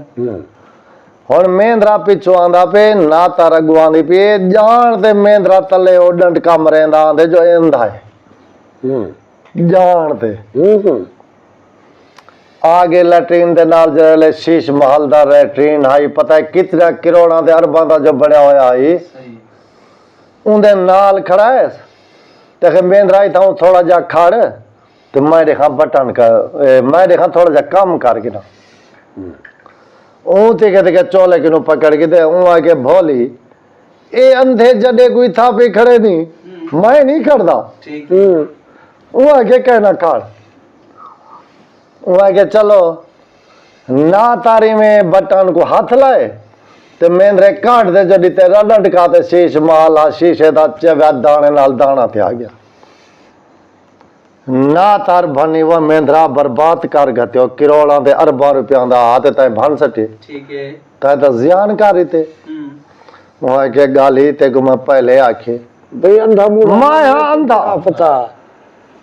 हुन मेंदरा पिछो आंदा पे ना तार गुआंदी पे जान ते मेंदरा तले ओ डंड कम रहंदा आंदे जो इंदा है जान ते आगे लैट्रीन दे नाल जले शीश महल दा लैट्रीन हाई पता है कितना करोड़ां दे अरबां दा जो बनया होया है सही उनदे नाल खड़ा है ते मेंदरा ही था थोड़ा जा खड़ तो मैं देखा बटन का मैं देखा थोड़ा जा कम करके ना ते कहते चोले के नु पकड़ के दे आगे भोली ए अंधे जडे कोई था पे खड़े नहीं मैं नहीं खड़दा ठीक आगे कहना खड़ आगे चलो ना तारी में बटन को हाथ लाए ते मेंदरे काट दे जडी ते रडट का ते शीश माला शीशे दा चव्या दाने नाल दाना ते आ गया ना तार भनी वो मेंदरा बर्बाद कर गत्यो करोड़ां दे अरबां रुपयां दा हाथ तय भन सके ठीक है तय तो जियान कारी ते वहां के गाली ते को मैं पहले आखे भाई अंधा बूढ़ा मैं हाँ अंधा पता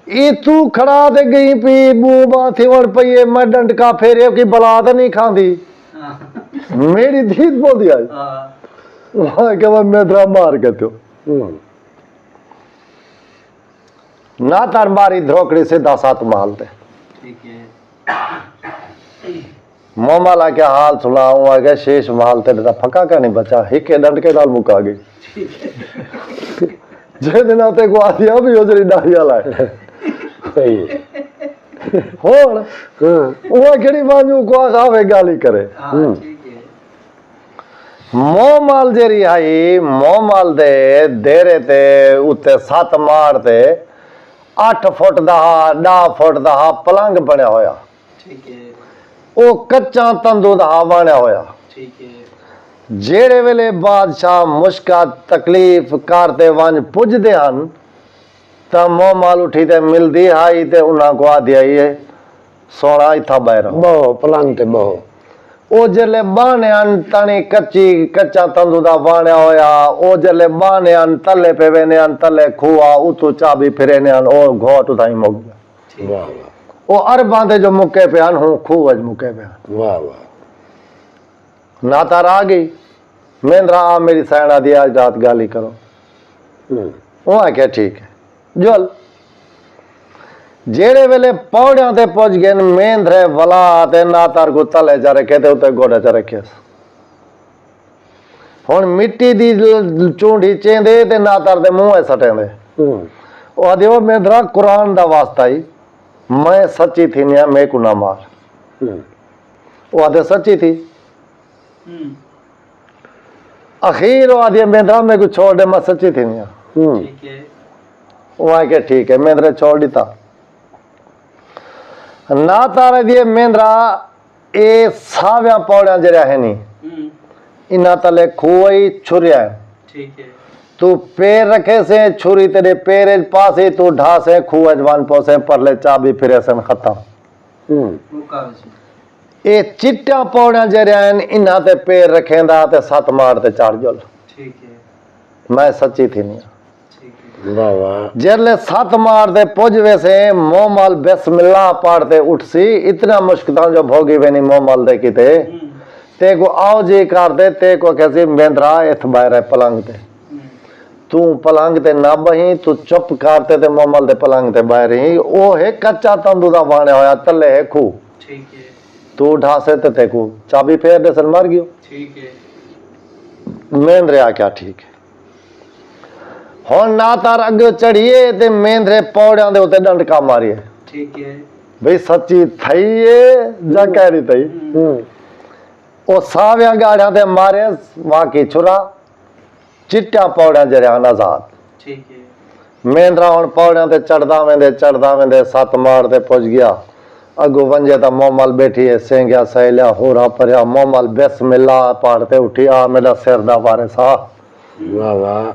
ये तू खड़ा दे गई पी बूबा थी वण पई मैं डंडका फेरे की बलाद नहीं खांदी मेरी धीत बोल दिया वहां के मैं मेंदरा मार गत्यो ना तार मारी धोकड़ी से 10 महल थे ठीक है मोमाला के हाल सुनाऊं आगे शेष महल थे फका का नहीं बचा हिके डंड के नाल मुका गई जे दिन आते को आदिया भी ओजरी डालिया लाए सही होण वो खड़ी बाजू को आवे गाली करे ठीक है मोमाल जेरी आई मोमाल दे देरे ते उत्ते 7 माड़ ते 8 फुट दा 10 फुट दा पलंग बनया होया। ठीक है ओ कच्चा तंदू दा बनया होया। ठीक है जेड़े वेले बादशाह मुश्का तकलीफ करते वंज पुजदे हन ता मोमाल उठी ते मिलदी आई ते उन्हां को आदि आई है सोना इथा बैर बहु पलंग ते बहु ओ जले बाने अन तनी कच्चा तंदू दा बाने होया। ओ जले बाने अन तले पे वेने अन तले खुआ उतु चाबी फिरेने अन ओ घोट उठाई मुक गया। वाह वाह ओ अरबां ते जो मुके पे अन हूं खूज मुके पे वाह वाह नातार आ गई मेंद्रा आ मेरी सैना दी आज रात गाली करो। वो आख्या ठीक है जल जेड़े वेले पौड़ियां ते पहुंच गए मेंद्रे वला ते नातार को तले च रखे ते उते गोड़े च रखे हुण मिट्टी दी चूंडी चेंदे ते नातार दे मुंह सटेंदे। ओ आदि ओ मेंद्रा कुरान दा वास्ता ही मैं सच्ची थी निया मैं को ना मार। वो आदे सच्ची थी अखीर वो आदि मेंद्रा मेरे को छोड़ दे मैं सच्ची थी निया। ठीक है वो आके ठीक है मेंद्रा छोड़ दिता ना तारे दिए मेंद्रा ए साव्या पौड़ियां जरा है नहीं इना तले खुई छुरिया है। ठीक है तू पैर रखे से छुरी तेरे पैर पास ही तू ढा से खुआ जवान पोसे परले चाबी फिरे सन खत्म। मुका वैसे ए चिट्टा पौड़ियां जरा हैं इना ते पैर रखेंदा ते 7 मार ते 4 जुल। ठीक है मैं सच्ची थी नहीं ठीक है वाह वाह जरले 7 मार दे पुजवे से मोमाल बिस्मिल्लाह पढ़ते उठसी इतना मुश्किल जो भोगी वे नहीं मोमाल दे किते ते को आओ जी कर दे ते को कैसे मेंद्रा इथ बाहर है पलंग ते तू पलंग ते ना बही तू चुप करते ते मोमाल दे पलंग ते बाहर ही ओ है कच्चा तंदू दा बाने होया तले है खू ठीक है तू ढासे ते को चाबी फेर दे सन मर गयो। ठीक है मेंद्रे आ क्या ठीक है हुण ना तार अगे चढ़िए ते मेंद्रे पौड़ियां दे उते डंडका मारिए। ठीक है भाई सच्ची थई है जा कह रही थई ओ साव्या गाड़ियां ते मारे वाकी छुरा चिट्टा पौड़ियां जरियान आजाद। ठीक है मेंद्रा हुण पौड़ियां ते चढ़दा वेंदे 7 मार ते पहुंच गया अगो वंजे ता मोमाल बैठी है सेंग्या सहेलिया होरा परया मोमाल बिस्मिल्लाह पढ़ते उठी आ मेरा सिर दा वारे सा। वाह वाह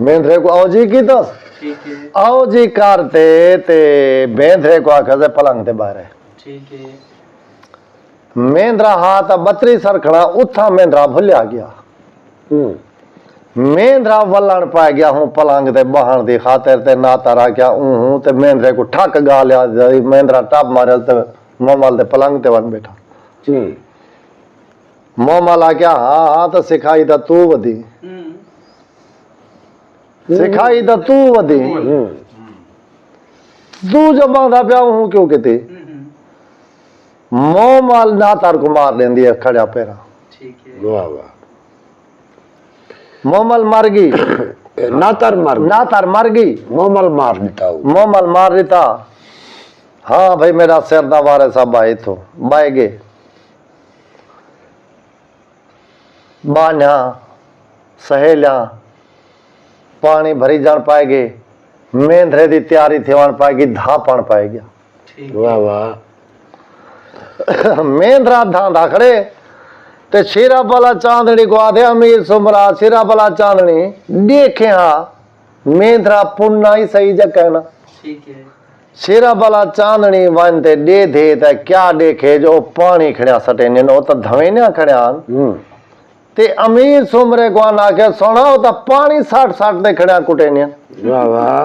मेंद्रे को आओ जी की दस ठीक है आओ जी करते ते मेंद्रे को आखे से पलंग ते बाहर है। ठीक है मेंद्रा हाथ बतरी सरखना उथा मेंद्रा भुलिया गया मेंद्रा वलण पा गया हूं पलंग ते बहन दी खातिर ते ना तारा क्या हूं ते मेंद्रे को ठक गा लिया मेंद्रा टप मारे ते मोमाल दे पलंग ते वन बैठा मोमाल आ गया हाँ तो सिखाई दा तू वदी सिखाई दा तू वदी तू जो बांधा पिया हूं क्यों कहते मोमाल ना तार को मार लेंदी है खड़ा पैरा। ठीक है वाह वाह मोमल मर गई नातार मार मर गई मोमल मार देता हूँ मोमल मार देता। हाँ भाई मेरा सिर दा वारे सब भाई तो बाय गए बान्या सहेलिया पानी भरी जान पाएगी मेंद्रे दी तैयारी थी वन पाएगी धा पण पाएगी। ठीक वाह वाह मेंद्रा धांधा खड़े ते शेरा वाला चांदनी को आधे अमीर सुमरा शेरा वाला चांदनी देखे हाँ मेंद्रा पुन्ना ही सही जगह ना। ठीक है शेरा वाला चांदनी वन ते दे दे ते क्या देखे जो पानी खड़िया सटे ने ओ तो धवेनिया खड़िया ते अमीर सुमरे को ना के सोना ओ तो पानी 60 दे खड़िया कुटे ने। वाह वाह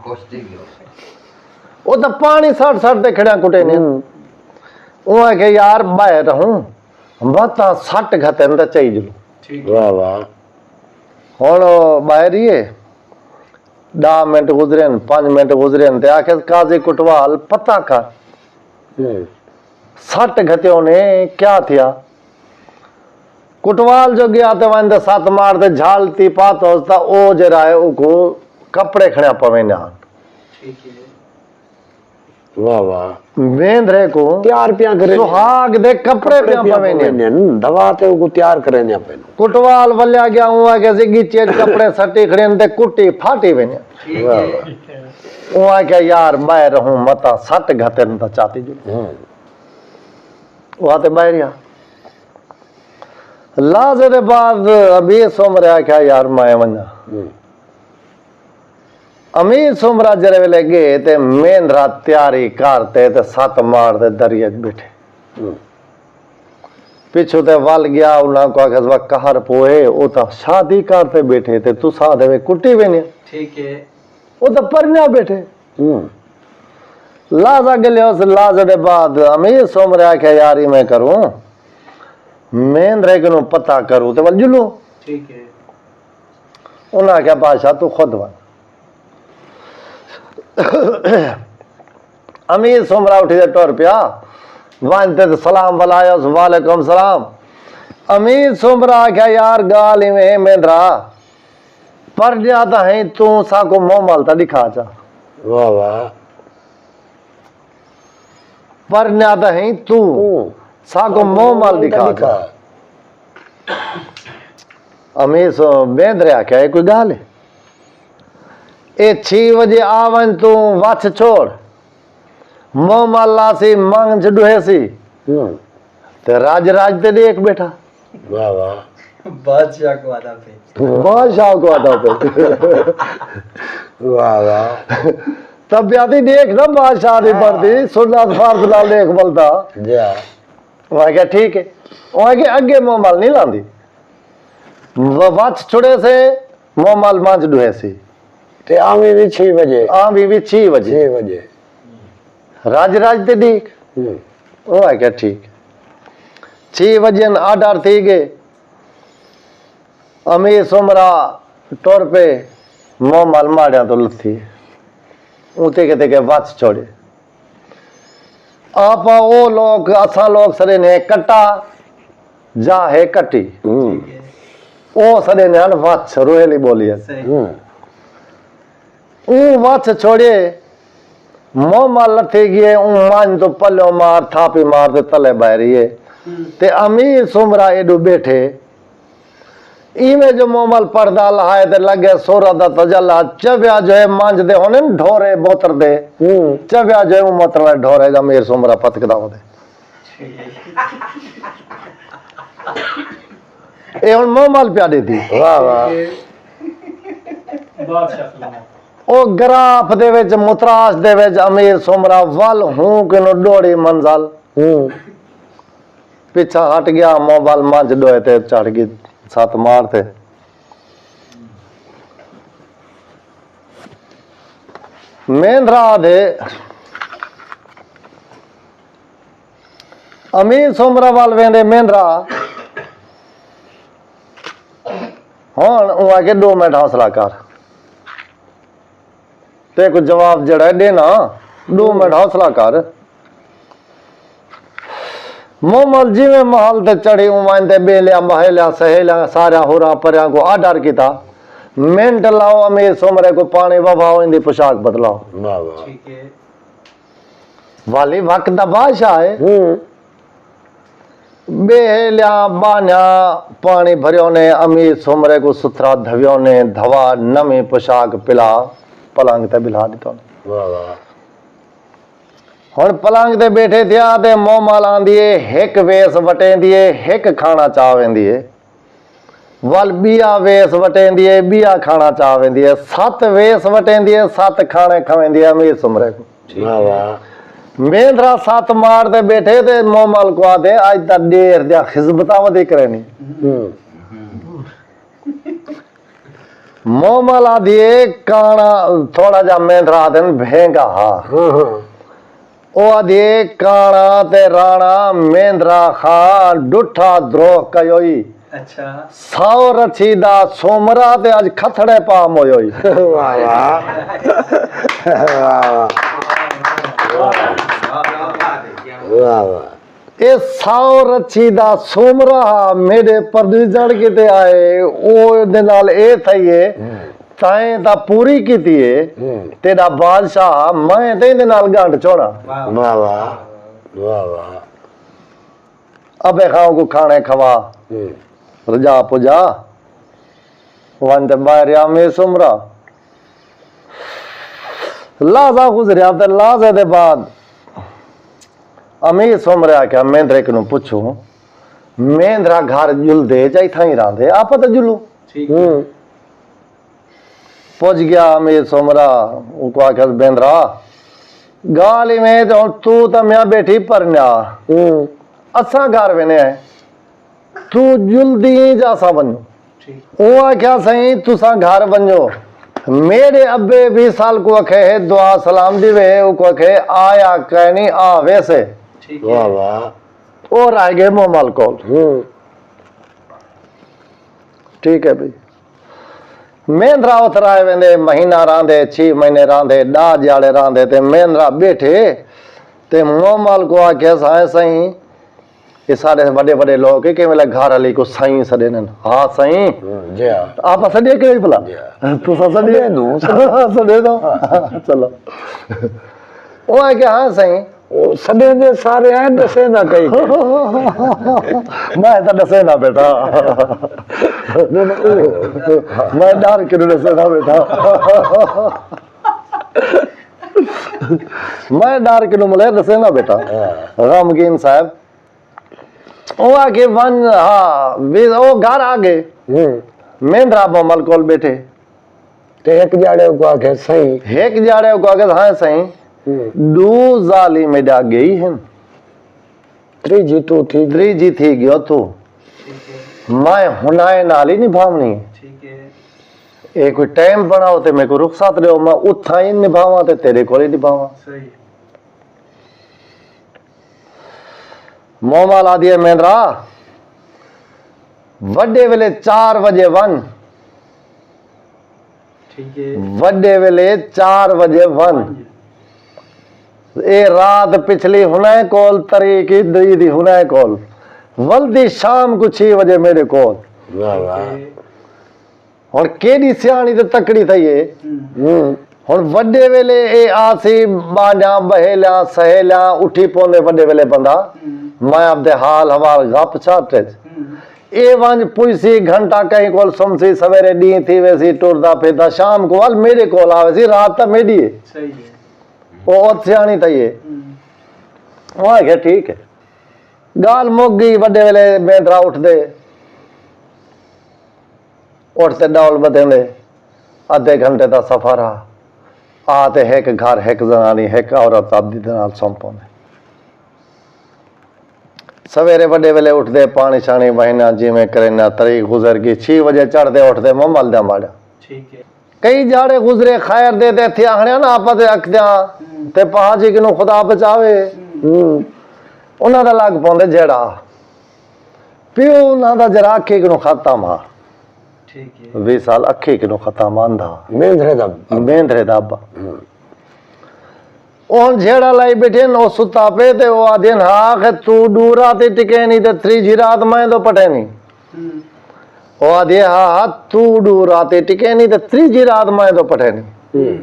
खुश थी गयो ओ तो पानी 60 दे खड़िया कुटे ने ओ के यार बाहर रहूं बता 60 घते न चाहिए ठीक वाह वाह हुण बाहर ही 10 मिनट गुजरे 5 मिनट गुजरे ते आखे काजी कुटवाल पता कर 60 घते ने क्या थिया। कुटवाल जो गया ते वन 7 मार ते झालती पात होता ओ जरा है उको कपड़े खड़ा पवे ना। ठीक है वाह वाह मेंद्रे को तैयार पिया करे सुहाग दे कपड़े पिया पवेने दवा ते को तैयार करे ने पे कुटवाल वल्या गया हुआ के जिगी चेट कपड़े सटी खड़े ते कुटी फाटी वेने ठीक है हुआ के यार मैं रहूं मता सट घते न चाहती जो वहां ते बैरिया लाजे दे बाद अभी सोमरा क्या यार मैं वना अमीर सोमरा जरे वेले गए ते मेंद्रा तैयारी करते ते सत मार दे दरिया बैठे पिछू ते वल गया उना को आखस कहर पोए ओ ता शादी करते बैठे ते तू सा देवे कुटी वेने ठीक है वो तो परन्या बैठे लाजा गले उस लाज दे बाद अमीर सोमरा क्या यारी मैं करूं मेंद्रे को पता करूं ते वल जुलू ठीक है उन्हें क्या बादशाह तू खुद वन अमीर सोमरा उठी दे टोर पिया वांते तो सलाम बुलाया वालेकुम सलाम अमीर सोमरा क्या यार गाल में मेंद्रा पर जाता है तू सा को मोह मालता दिखा जा वाह वाह पर जाता है तू सा को मोह माल दिखा जा अमीर सो मेंद्रा क्या कोई गाल है ए 6 बजे आवन तू वछ छोड़ मोह माला सी मंग डुहे सी ते राज राज ते देख बैठा वाह वाह बादशाह को आधा पे बादशाह को आता पे वाह वाह तब यादी देख ना बादशाह दी पड़ती सुनना फारस लाल देख बोलता जा वहां क्या ठीक है वहां के आगे मोह माल नहीं लांदी वछ छुड़े से मोह माल मंच डुहे सी ते आमी भी 6 बजे आ भी 6 बजे 6 बजे राज राज ते देख वो है क्या ठीक 6 बजे आर्डर थी गए अमीर सोमरा टोर पे मोह माल मारिया तो लथी ऊते के वच छोड़े आप वो लोग असा लोग सरे ने कट्टा जा है कट्टी ओ सरे ने वच रोहेली बोली है सही वच छोड़े मोह माल लथे गए मान तो पल्लो मार थापी मार ते तले बहरिए ते अमीर सोमरा एडो बैठे इमे जो मोह माल पर्दा लहाए ते लगे सोरा दा तजला चव्या जो है मांज दे होने ढोरे बोतर दे चव्या जो है मोतर ढोरे दा अमीर सोमरा पतकदा होदे ए हुन मोह माल प्या देती वाह वाह बादशाह ओ ग्राफ दे विच मुतराश दे विच अमीर सोमरा वल हूं किनो डोड़ी मंजल पीछा हट गया मोबाइल मंज डोए ते चढ़ गई सत मार थे मेंद्रा दे अमीर सोमरा वाल वेंदे मेंद्रा हुन उहा के 2 मिनट हौसला कर ते को जवाब जड़ा देना 2 मिनट हौसला कर मोमल जी में महल ते चढ़ी उमान ते बेलिया महलिया सहेलिया सारा होरा परया को आर्डर किता मिनट लाओ अमीर सोमरे को पानी बहाओ इंदी पोशाक बदलाओ वाह वाह ठीक है वाली वक्त दा बादशाह है बेलिया बान्या पानी भरियो ने अमीर सोमरे को सुथरा धवियो ने धवा नमी पोशाक पिला पलंग ते बिला दितो वाह वाह हुन पलंग ते बैठे थिया ते मोह माल आंदिए हिक वेस वटेंदिए हिक खाना चाह वेंदिए वल बिया वेस वटेंदिए बिया खाना चाह वेंदिए 7 वेस वटेंदिए 7 खाने खवेंदिए अमीर सोमरे को वाह वाह मेंद्रा 7 मार ते बैठे ते मोह माल को आदे आज तक देर दिया खिजमता वधी करनी मोह माल आदिए काना थोड़ा जा मेंद्रा आदन भेंगा हा ओ आदि काना ते राणा मेंद्रा खान डुठा द्रोह कयोई अच्छा 100 रचीदा सोमरा ते आज खथड़े पाम होयोई वाह वाह वाह वाह ए 100 रचीदा सोमरा मेरे परदेजण किते आए ओ दे नाल ए थईए ਤਾਏ ਤਾਂ ਪੂਰੀ ਕੀਤੀ ਏ ਤੇਰਾ ਬਾਦਸ਼ਾਹ ਮੈਂ ਤੇ ਇਹਦੇ ਨਾਲ ਗੰਢ ਚੋਣਾ वाह वाह वाह वाह वाह अबे खाओ को खाने खवा रजा पुजा वंद बारिया में सुमरा लाजा गुजरिया ते लाजे दे बाद अमीर सुमरिया क्या मेंद्रे को पूछू मेंद्रा घर जुल दे चाहे थाई रांधे आप तो जुलू ठीक है पहुंच गया अमीर सुमरा उनको आखिर बेंद्रा गाली में तो तू तो मैं बैठी परन्या असा घर वेने है तू जल्दी जासा बनो ठीक वो क्या सही तुसा घर बनो मेरे अब्बे 20 साल को अखे है दुआ सलाम दिवे को अखे आया कहनी आ वैसे ठीक वाह है वाह और आ गए मोमल को ठीक है भाई मेंद्रा उतराए वेंदे महीना रांधे 6 महीने रांधे 10 जाड़े रांधे ते मेंद्रा बैठे ते मोमल को आखे साए सही ये सारे बड़े बड़े लोग के वेले घर वाली को साईं सदे न हां साईं जी आप सदे के भला तू सदे नु सदे दो चलो वो है कि हां साईं सदे दे सारे हैं दसे ना कई मैं तो दसे ना बेटा मैं डर के दसे ना बेटा मैं डर के मिले दसे ना बेटा रामगीन साहब वो आगे वन हाँ वो घर आ गए मेंद्रा मोमल कोल बैठे ते एक जाड़े को आके सही एक जाड़े को आगे हाँ सही दू जाली में डा गई है त्रीजी थी गयो तू ठीक है मैं हुनाए नाली निभावनी ठीक है एक कोई टाइम बनाओ ते मेरे को रुखसात रहो मैं उठा ही निभावा ते तेरे को ही निभावा सही मोमल आ दिए मेंद्रा वड्डे वेले 4 बजे वन ठीक है वड्डे वेले 4 बजे वन ए रात पिछली हुनाए कॉल तरी की दी हुनाए कॉल वल्दी शाम को 6 बजे मेरे कॉल वाह वाह और केडी सियाणी ते तकड़ी थई है हुन वड्डे वेले ए आसी बांडा बहेला सहेला उठी पोंदे वड्डे वेले बंदा मैं अपने हाल हवाल गप छाटे ए वंज पुइसी घंटा कहीं कोल सुमसी सवेरे डी थी वैसी टुरदा फिरदा शाम को वाल मेरे कोल आवे सी रात तक मेडी है सही है ओ सियाणी थई है वहां के ठीक है गाल मुक गई वड्डे वेले मेंद्रा उठ दे उठते डौल बदेंदे आधे घंटे का सफर आते एक घर एक जनानी एक औरत आपदी दे नाल सौंपोंदे सवेरे वड्डे वेले उठते पानी शानी बहना जिमें करना तरीक गुजर गई 6 बजे चढ़ते उठते मोमल दे माड़ा ठीक है कई जाड़े गुजरे खैर दे ते थे आखने ना आपते अखदियां ते पाजी किनु खुदा बचावे उन्हां दा लग पौंदे जेड़ा पियो उन्हां दा जरा अखी किनु खत्म आ ठीक है 20 साल अखी किनु खत्म आंदा मेंद्रे दा अब्बा ओन झेड़ा लाई बैठे नो सुता पे ते ओ आदिन हा के तू दूरा ते टिके नहीं ते 3 जी रात मैं तो पटे नहीं ओ आदे हा तू दूरा ते टिके नहीं ते 3 जी रात मैं तो पटे नहीं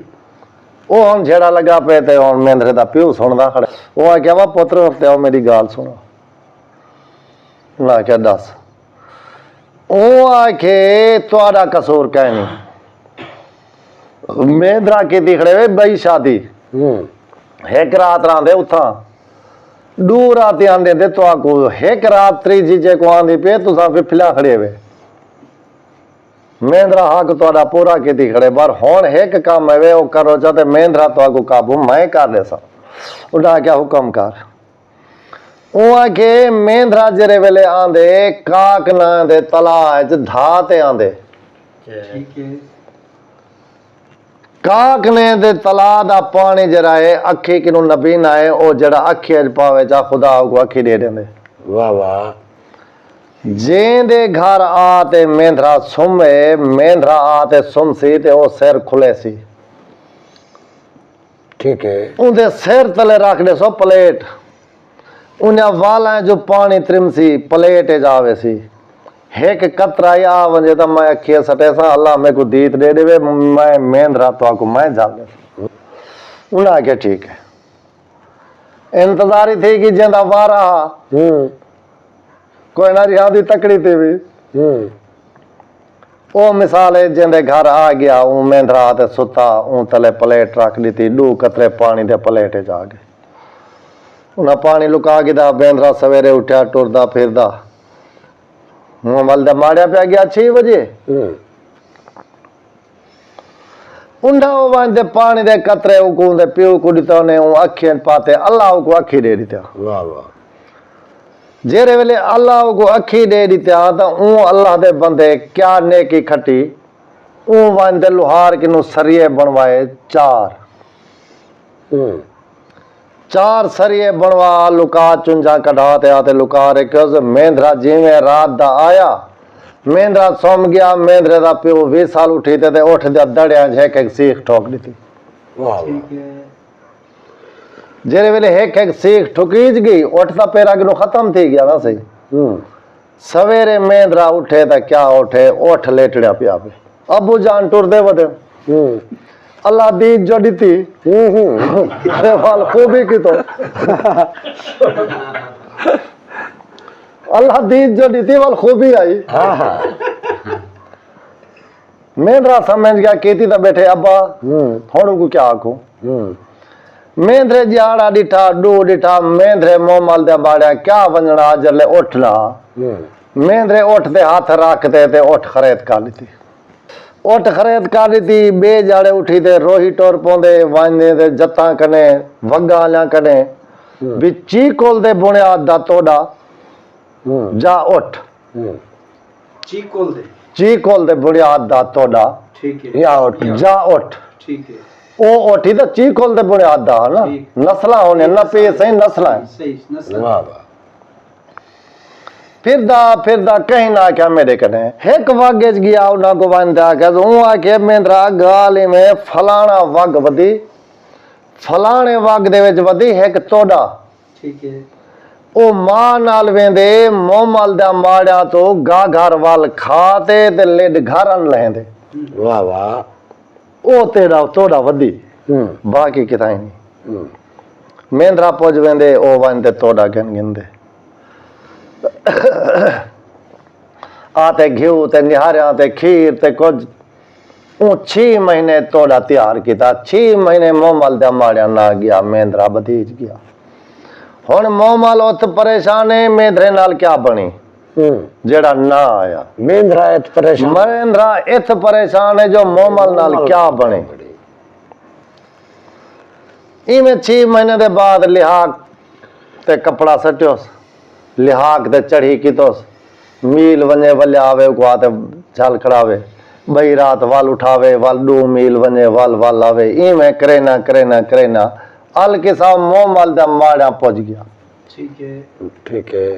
ओ हम झेड़ा लगा पे ते ओन मेंद्रे दा प्यो सुनदा खड़े ओ आ क्या वा पुत्र हफ्ते आओ मेरी गाल सुनो ना क्या दस ओ आखे तोड़ा कसूर कहनी मेंद्रा की दिखड़े वे बई शादी एक रात रांधे उठा दू रात आंदे दे तो आको एक रात 3 जीजे को आंदी पे तुसा फिफला खड़े वे मेंद्रा हक तोड़ा पूरा की दिखड़े बार होन एक काम है वे ओ करो चाहते मेंद्रा तो आको काबू मैं कर दे सा उड़ा क्या हुक्म कर ओ आके मेंद्रा जरे वेले आंदे काक ना दे तला च धाते आंदे ठीक है काक ने दे तला दा पानी जरा है अखी किनु नबी ना है ओ जड़ा अखी अज पावे जा खुदा को अखी दे देंदे वाह वाह जेंदे घर आते मेंद्रा सुमे मेंद्रा आते सुमसी ते ओ सिर खुले सी ठीक है उनदे सिर तले रख दे सो प्लेट उन्हें वाला जो पानी त्रिमसी प्लेट जावे सी एक कतरा या वजे तो मैं अखिए सटे सा अल्लाह मेरे को दीत दे देवे मैं मेंदरा तो को मैं जागे उन्हें आके ठीक है इंतजारी थी कि जिंदा वारा कोई ना रियादी तकड़ी थी भी ओ मिसाल है जिंदे घर आ गया ऊ मेंदरा ते सुता ऊ तले प्लेट रख दी थी 2 कतरे पानी दे प्लेट जाके उन्हें पानी लुका के दा मेंदरा सवेरे उठा टुरदा फिरदा मोमल दे माड़िया पे गया 6 बजे उंडा वांदे पानी दे कतरे उकुंदे पियो कुड़ितो ने अखियन पाते अल्लाह को अखी दे दिता वाह वाह जेरे वेले अल्लाह को अखी दे दिता तो ऊ अल्लाह दे बंदे क्या नेकी खटी ऊ वांदे लोहार किनु सरिये बनवाए 4 सरिये बनवा लुका चुंजा कढ़ाते आते लुका रे क्यों मेंदरा जिवें रात दा आया मेंदरा सोम गया मेंदरे दा प्यो 20 साल उठी ते उठ दे दड़िया झेक एक सीख ठोक दी थी वाह ठीक है जेरे वेले एक सीख ठुकीज गई उठता पैरा किनो खत्म थी गया ना सही सवेरे मेंदरा उठे तो क्या उठे उठ लेटड़िया पिया पे अबू जान टुर दे वदे अल्लाह दी जो दी अरे वाल खूबी की तो अल्लाह दी जो दी वाल खूबी आई मेंदरा समझ गया केती तो बैठे अब्बा थोड़ू को क्या आखो मेंदरे जाड़ा डिठा डू डिठा मेंदरे मोमल दे बाड़िया क्या वंजना जले उठना मेंदरे उठते हाथ रखते ते उठ खरीद कर ली थी उठ खरीद कर ली थी बे जाड़े उठी थे रोही टोर पौंदे वांदे ते जत्ता कने वग्गा आलिया कने बिची कोल दे बुनियाद दा तोड़ा जा उठ चीकोल दे ची कोल दे बुनियाद दा तोड़ा ठीक है या उठ जा उठ ठीक है ओ उठी तो ची कोल दे बुनियाद दा ना नस्ला होने न पे सही नस्ला सही नस्ल वाह वाह फिर दा कहीं ना क्या मेरे कने एक वागेज गया उना को बंदा के ऊ आके मेंदरा गाली में फलाना वग वदी फलाने वग दे विच वदी एक तोड़ा ठीक है ओ मां नाल वेंदे मोमल दा माड़िया तो गा घर वाल खाते ते लेड घरन लेंदे वाह वाह ओ तेरा तोड़ा वदी बाकी किताई नहीं मेंदरा पहुंच वेंदे ओ वंदे तोड़ा गन गिंदे आते घिऊ ते निहारिया ते खीर ते कुछ 6 महीने तोड़ा तैयार किया 6 महीने मोमल दे माड़िया ना गया मेंदरा बधीज गया हुण मोमल उत परेशान है मेंदरे नाल क्या बनी जेड़ा ना आया मेंदरा इत परेशान मेंदरा इत परेशान है जो मोमल नाल क्या बने इवें 6 महीने दे बाद लिहाक ते कपड़ा सट्योस लिहाक ते चढ़ी कितोस मील वने वले आवे को आते चल खड़ावे बई रात वाल उठावे वाल 2 मील वने वाल वाल आवे इवें करेना अल के साथ मोमल दा माड़ा पहुंच गया ठीक है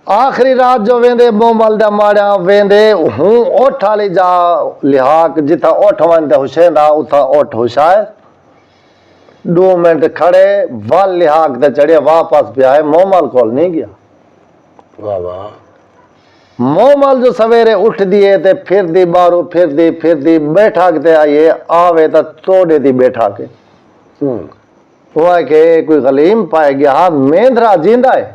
आखिरी रात जो वेंदे मोमल दा माड़ा वेंदे हूं ओठ वाली जा लिहाक जिथा ओठ वंदे हुसैंदा उथा ओठ हुशाय 2 मिनट खड़े वाल लिहाक ते चढ़े वापस पे आए मोमल कोल नहीं गया वाह वाह मोमल जो सवेरे उठ दिए ते फिर दी बारू फिर दी बैठा के आइए आवे तो तोड़े दी बैठा के हुआ के कोई गलीम पाए गया मेंदरा जिंदा है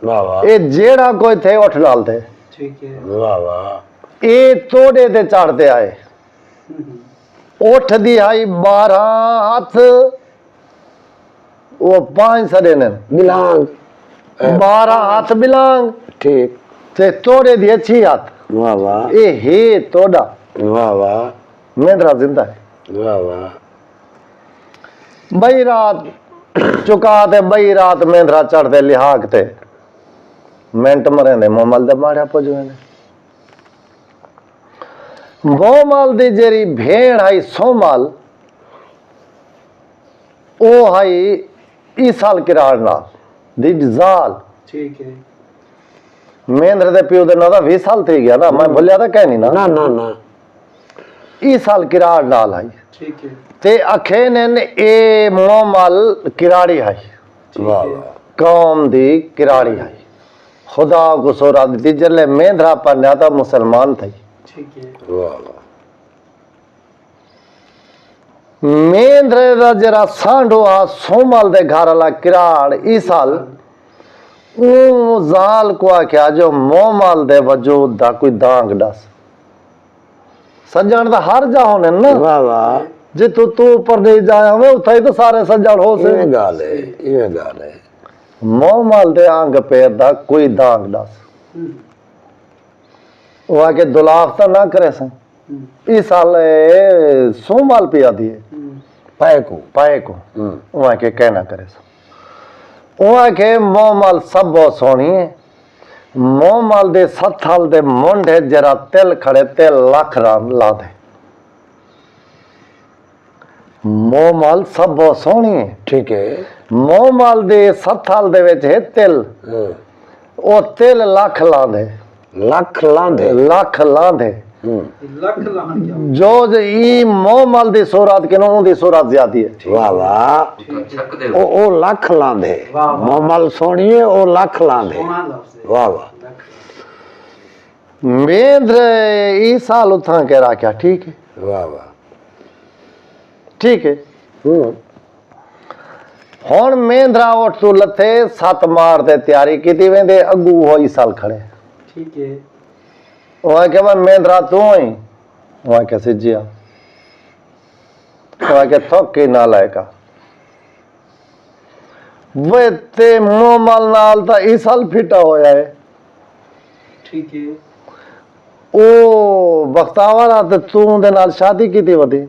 वाह वाह ये जेड़ा कोई थे उठ डालते ठीक है वाह वाह ये तोड़े ते चढ़ते आए उठ दी आई 12 हाथ वो 5 सड़े ने बिलांग 12 हाथ बिलांग ठीक ते तोड़े दी 6 हाथ वाह वाह ये हे तोड़ा वाह वाह मेंदरा जिंदा है वाह वाह बई रात चुका ते बई रात मेंदरा चढ़ते लिहाक ते मिनट मरे ने मोमल दे माड़ा पुजवे ने मोमल दी जेरी भेड़ आई सोमल ओ हाई ईसाल किराड़ नाल दी जाल ठीक है मेंदर दे पियो दे ना 20 साल थी गया ना मैं बोलिया था कहनी ना ना ना ना ईसाल किराड़ नाल आई ठीक है ते अखे ने ए मोमल किराड़ी आई वाह वाह कौम दी किराड़ी आई खुदा को सोरा दी जले मेंढरा पन्या तो मुसलमान थी ठीक है वाह वाह मेंढरे दा जरा सांडो आ सोमल दे घर वाला किराड़ ई साल ऊ जाल को आख्या जो मोमल दे वजूद दा कोई दांग दस सज्जन दा हर जा होने ना वाह वाह जे तू ऊपर नहीं जाया हमें उठाई तो सारे सज्जन हो से ये गाल है मोमल दे अंग पैर दा कोई दांग दस वो आके दुलाफ तो ना करे सन इस साल सोमल पिया दिए पाए को वहाँ के कहना करे सन वहाँ के मोमल सब बहुत सोनी है मोमल दे सत्थल दे मुंडे जरा तिल खड़े ते लख राम ला दे मोमल सब बहुत सोनी है ठीक है मोमल दे सत्थल दे विच है तिल ओ तिल लख लांदे लख लांदे लख लांदे लख लाहन क्या जो ई मोमल दी सूरत के नो दी सूरत ज्यादा है वाह वाह छक दे ओ लख लांदे वाह, वाह। मोमल सोनिए ओ लख लांदे सोना लफ्ज है वाह वाह मेंद्र ई साल उठा के रखा ठीक है वाह वाह ठीक है हुन मेंद्रा उठ तू लथे सत मार दे तैयारी कीती वेंदे अगू होई साल खड़े ठीक है वहां के मैं मेंद्रा तू ही वहां के सिजिया वहां के थक के ना लायका वे ते मोमल नाल ता ई साल फिटा होया है ठीक है ओ बख्तावरा ते तू दे नाल शादी कीती वदी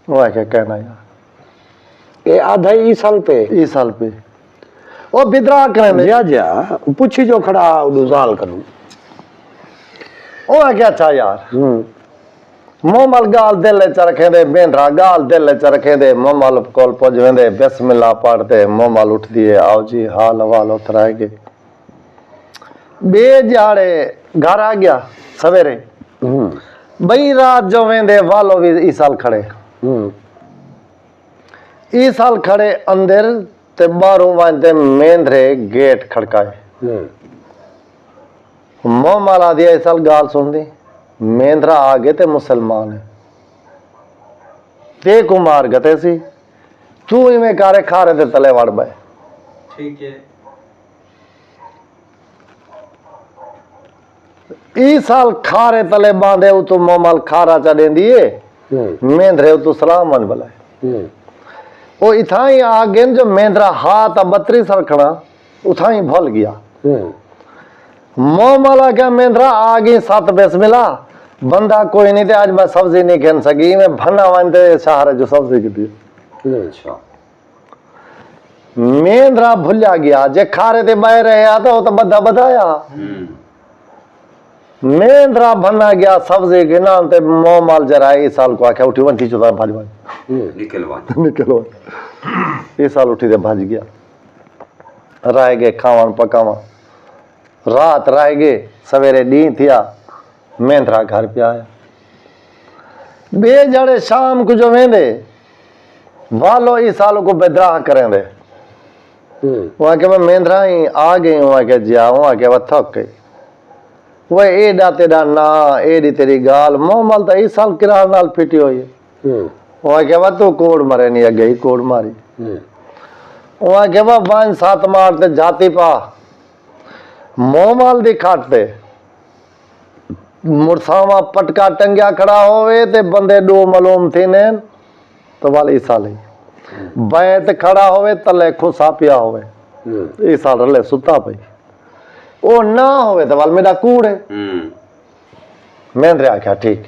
वहां के कहना यार ये आधा ही साल पे ई साल पे ओ बिदरा करे जा जा पूछी जो खड़ा उडू जाल करूं ओ क्या अच्छा यार मोमल गाल दिल च रखे दे मेंढरा गाल दिल च रखे दे मोमल कोल पुज वेंदे बिस्मिल्लाह पढ़ते मोमल उठ दिए आओ जी हाल हवाल उतराए गए बे जाड़े घर आ गया सवेरे बई रात जो वेंदे वालो भी ई साल खड़े ई साल खड़े अंदर ते बाहरों वांदे मेंढरे गेट खड़काए मोमल आ दिया ई साल गाल सुन दी मेंढरा आ गए ते मुसलमान है ते कुमार गते सी तू इवें कारे खारे ते तले वड़ बे ठीक है ई साल खारे तले बांधे उ तो मोमल खारा चा देंदी है मेंढरे उ तो सलाम मन बलाए ओ इथाई आ गए जो मेंढरा हाथ बतरी सरखना उथाई भूल गया मोमल क्या मेंढरा आ गई सात बिस्मिल्लाह बंदा कोई नहीं थे आज मैं सब्जी नहीं खेल सकी मैं भना वांदे शहर जो सब्जी की थी अच्छा मेंढरा भुलिया गया जे खारे ते बह रहे आ तो बदा बधाया मेंढरा भना गया सब्जी के नाम ते मोमल जरा इस साल को आख्या उठी वंठी चुदा भाज भाज निकलवा इस साल उठी ते भाज गया रह गए खावन पकावा रात रह गए सवेरे डी थिया मेंढरा घर पे आया बे जड़े शाम को जो वेंदे वालो इस साल को बेदराह करेंदे वहां के मैं मेंढरा ही आ गई वहां के जिया वहां के वह थक गई वो एडा तेरा ना एडी तेरी गाल मोमल तो इस साल किरार नाल फिटी हुई है वहां के वह तू कोड़ मरे नहीं गई कोड़ मारी वहां के वह 5-7 मारते जाती पा मोमल दी खाटते मुरसावा पटका टंगिया खड़ा होवे ते बंदे दो मलूम थी ने तो वाले इस साल ही बैत खड़ा होवे तले खुसा पिया होवे इस साल रले सुता पई ओ ना होवे तो वाल मेरा कूड़ है मेंढरा आख्या ठीक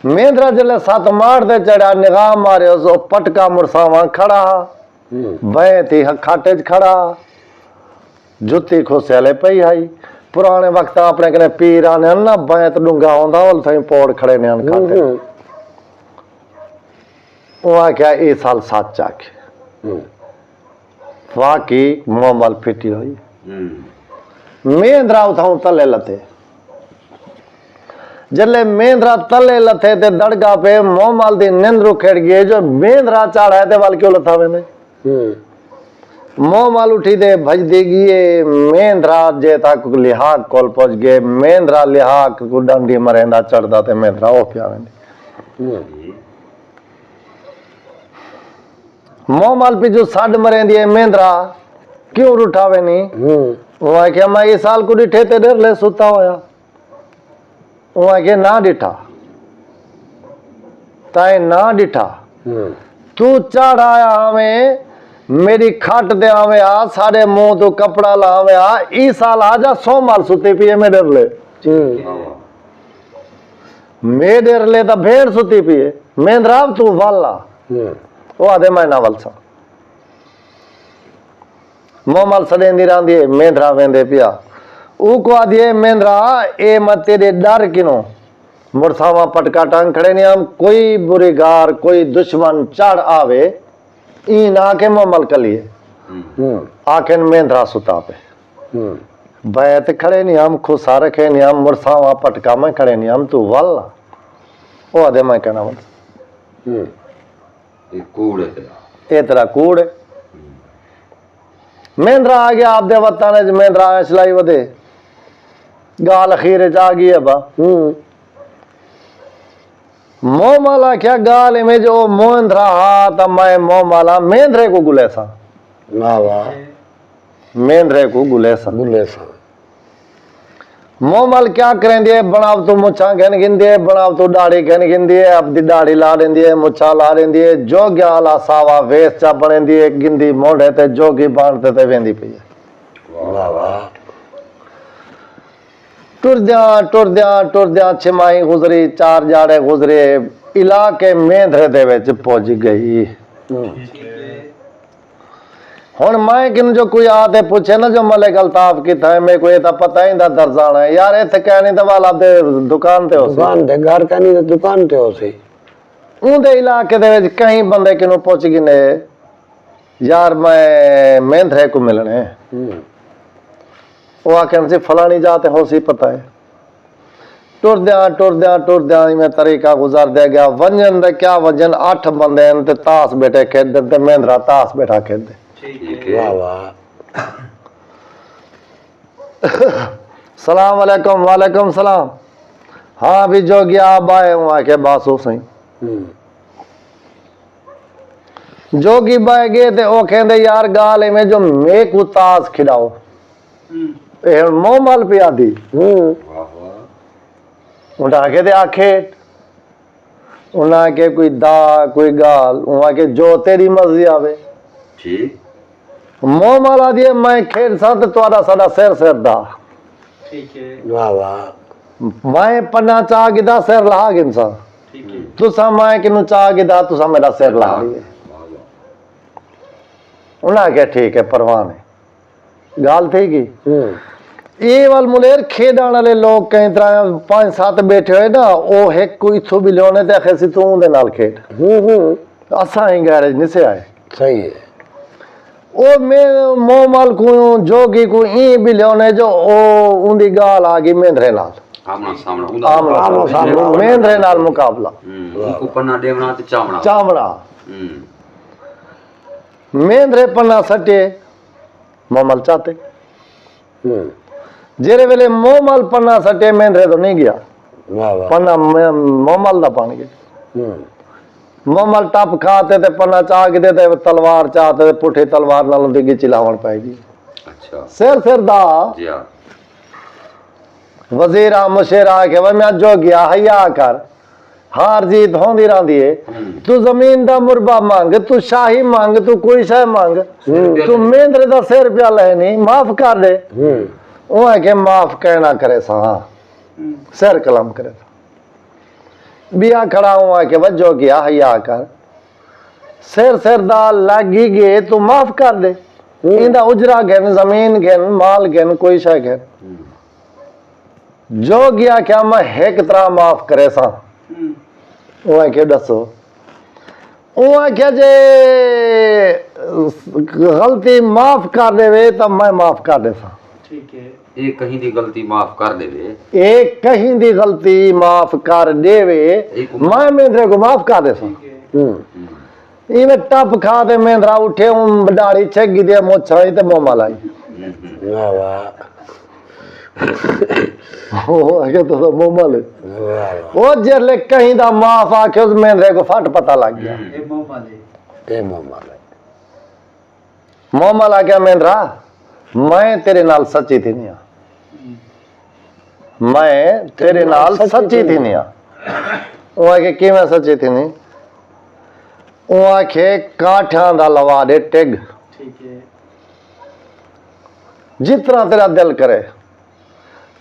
मेंढरा जले 7 मार दे चढ़ा निगाह मारे सो पटका मुरसावा खड़ा बैत ही खाटे खड़ा जुत्ती खुसले पई आई पुराने वक्त अपने कने पीर आने ना बैत डूंगा होंदा ओल थई पौड़ खड़े ने खाते ओ आख्या ए साल सच आखे वाकई मोमल फिटी हुई मेंढरा उठाऊं तले लथे जले मेंढरा तले लथे ते दड़गा पे मोमल दी निंद्रू खेड़ गई जो मेंढरा चाड़ा है ते वाल क्यों लथा वेंदे मोह माल उठी दे भज देगी मेंद्रा जे तक लिहाक कोल पहुंच गए मेंद्रा लिहाक को डंडी मरेंदा चढ़दा ते मेंद्रा ओ पियावेंदी मोह माल पे जो साड मरेंदी है मेंद्रा क्यों उठावे नहीं वो है कि मैं इस साल को डिठे ते डर ले सुता होया वो है कि ना डिठा ताए ना डिठा तू चढ़ आया हमें मेरी खट दे आवे आ सारे मुंह तो कपड़ा लावे आ ई साल आजा 100 माल सुती पिए में डर ले मैं डर ले तो भेड़ सुती पिए मेंद्रा तू वाला वो आदे मैं ना वलसा मोह माल सडेंदी रांदी मेंद्रा वेंदे पिया ऊ को आदिए मेंद्रा ए मत तेरे डर किनो मुरसावा पटका टांग खड़े नहीं हम कोई बुरी गार कोई दुश्मन चढ़ आवे इन आके मोमल कलिए आके मेंद्रा सुता पे बैत खड़े नहीं हम खुशा रखे नहीं हम मुरसावा पटका में खड़े नहीं हम तू वाला ओ आदे मैं कहना बोल ये तेरा कूड़ है मेंद्रा आ गया आप दे बताने मेंद्रा सिलाई वधे गाल अखीर जा गई है बा मोह माला क्या गाल में जो मेंद्रा हाथ मैं मोह माला मेंद्रे को गुलेसा वाह वाह मेंद्रे को गुलेसा मोह माल क्या करेंगे बनाव तो मुछा घन गिंदे बनाव तो दाढ़ी घन गिंदी है अब दी दाढ़ी ला देंदी है मुछा ला देंदी है जो ग्याला सावा वेस चा बनेंदी है गिंदी मोढ़े ते जोगी बांधते ते वेंदी पई है वाह वाह टुरद्या छिमाही गुजरी 4 जाड़े गुजरे इलाके मेंद्रे दे विच पहुंच गई हुन मैं किन जो कोई आते पूछे ना जो मलिक अल्ताफ की था मेरे को ये तो पता ही दर जाना है यार इत्थे कहनी तो वाला दे दुकान ते हो दुकान ते घर कहनी तो दुकान ते हो सी उंदे इलाके दे विच कई बंदे किनु पहुंच गए ने यार मैं मेंद्रे को मिलने वो आखिर से फलानी जाते हो सी पता है टुरद्या में तरीका गुजार दिया गया वंजन दे क्या वंजन 8 बंदे ते ताश बैठे खेद ते मेंद्रा ताश बैठा खेद वाह वाह सलाम अलैकुम वालेकुम सलाम हाँ भी जो गया आप आए हूँ आके बासो सही जोगी बाय गए थे वो कहते यार गाल में जो मैं को ताश खिलाओ मोह माल पिया दी उठा के दे आखेट उन्हें के कोई दा कोई गाल उन्हें के जो तेरी मर्जी आवे ठीक मोह माला दिए मैं खेल सा तो तुम्हारा सारा सिर दा ठीक है वाह वाह मैं पन्ना चाह गिदा सिर ला गिनसा ठीक है तुसा मैं किनु चाह गिदा तुसा मेरा सिर ला लिए उन्हें के ठीक है परवाह नहीं गाल थी की ये वाल मुलेर खेडाण वाले लोग कई तरह 5-7 बैठे हुए ना ओ एक कोई इथों भी लियोने ते आखे सी तू उनदे नाल खेड असा ही गैरेज नहीं से आए सही है ओ मैं मोह माल को जोगी को ई भी लियोने जो ओ उंदी गाल आ गई मेंद्रे नाल आमना सामना आमना सामना मेंद्रे नाल मुकाबला उनको पन्ना देवना ते चामड़ा चामड़ा मेंद्रे पन्ना सटे मोह माल चाहते जेरे वेले मोह माल पन्ना सटे मेंद्रे तो नहीं गया वाह वाह पन्ना मोह माल दा पानी गया मोह माल टप खाते ते पन्ना चाह के देते तलवार चाहते ते पुठे तलवार नालों दिगी चिलावन पाएगी अच्छा सिर दा जी हां वजीरा मुशेरा के भाई मैं जो गया हया कर हार जीत होंदी रहंदी है तू जमीन दा मुरबा मांग तू शाही मांग तू कोई शय मांग तू मेंद्रे दा सिर पिया लेनी माफ कर दे वो है के माफ कहना करे सा सिर कलम करे सा बिया खड़ा हुआ के वजो गया हया कर सिर दा लगी गए तू माफ कर दे इंदा उजरा घेन जमीन घेन माल घेन कोई शय घेन जो गया क्या मैं एक तरह माफ करे सा वो के दसो वो क्या जे गलती माफ कर देवे तब मैं माफ कर दे सा ठीक है एक कहीं दी गलती माफ कर देवे एक कहीं दी गलती माफ कर देवे मैं मेंद्रे को माफ कर दे सा ठीक है इवें टप खा दे मेंदरा उठे दाढ़ी छेगी दे मोछा ते मुंह मलाई वाह वाह ओ आगे तो मुंह माले वाह ओ जरले कहीं दा माफ आखे उस मेंदरे को फट पता लग गया ये मोह माले ए मोमाले मुंह माला क्या मेंदरा मैं तेरे नाल सच्ची थी नहीं मैं तेरे नाल सच्ची थी नहीं वो आखे कि मैं सच्ची थी नहीं वो आखे काठा दा लवा दे टिग ठीक है जितना तेरा दिल करे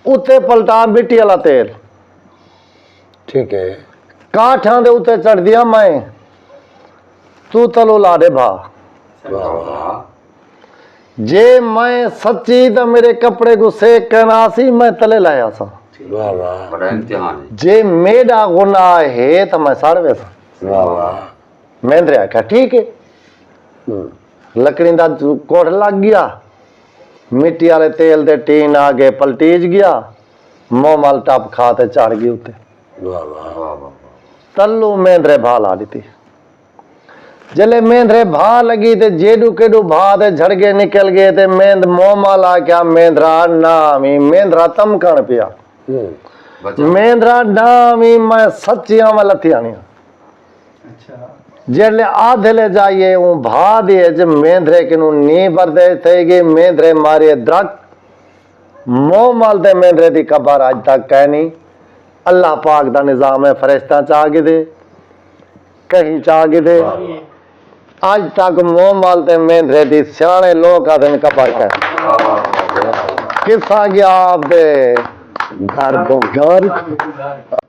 उते पलटा मिट्टी वाला तेल ठीक है काठा दे उते चढ़ दिया मैं तू तलो ला दे भा वाह वाह जे मैं सच्ची तो मेरे कपड़े को सेक कहना सी मैं तले लाया सा वाह वाह बड़ा इम्तिहान है जे मेरा गुनाह है तो मैं साड़वे सा वाह वाह मेंद्रे आख्या ठीक है लकड़ी दा कोठ लग गया मिट्टी वाले तेल दे टीन आगे पलटीज गया मोह माल टप खा ते चढ़ गई उत्ते वाह वाह वाह वाह तल्लू मेंद्रे भा ला दी जले मेंद्रे भा लगी ते जेडू केडू भा ते झड़गे निकल गए ते मेंद मोह माला क्या मेंद्रा नामी मेंद्रा तमकण पिया बचा मेंद्रा नामी मैं सच्चियां में लथियानिया अच्छा जेले आधे ले जाइए वो भा दिए जब मेंद्रे के नु नी बरदे थेगी मेंद्रे मारे द्रक मोह माल दे मेंद्रे दी कबर आज तक कहनी अल्लाह पाक दा निजाम है फरिश्ता चाह दे कहीं चाह दे आज तक मोह माल दे मेंद्रे दी सियाने लोग आदन कबर कह किसा गया आप दे घर को घर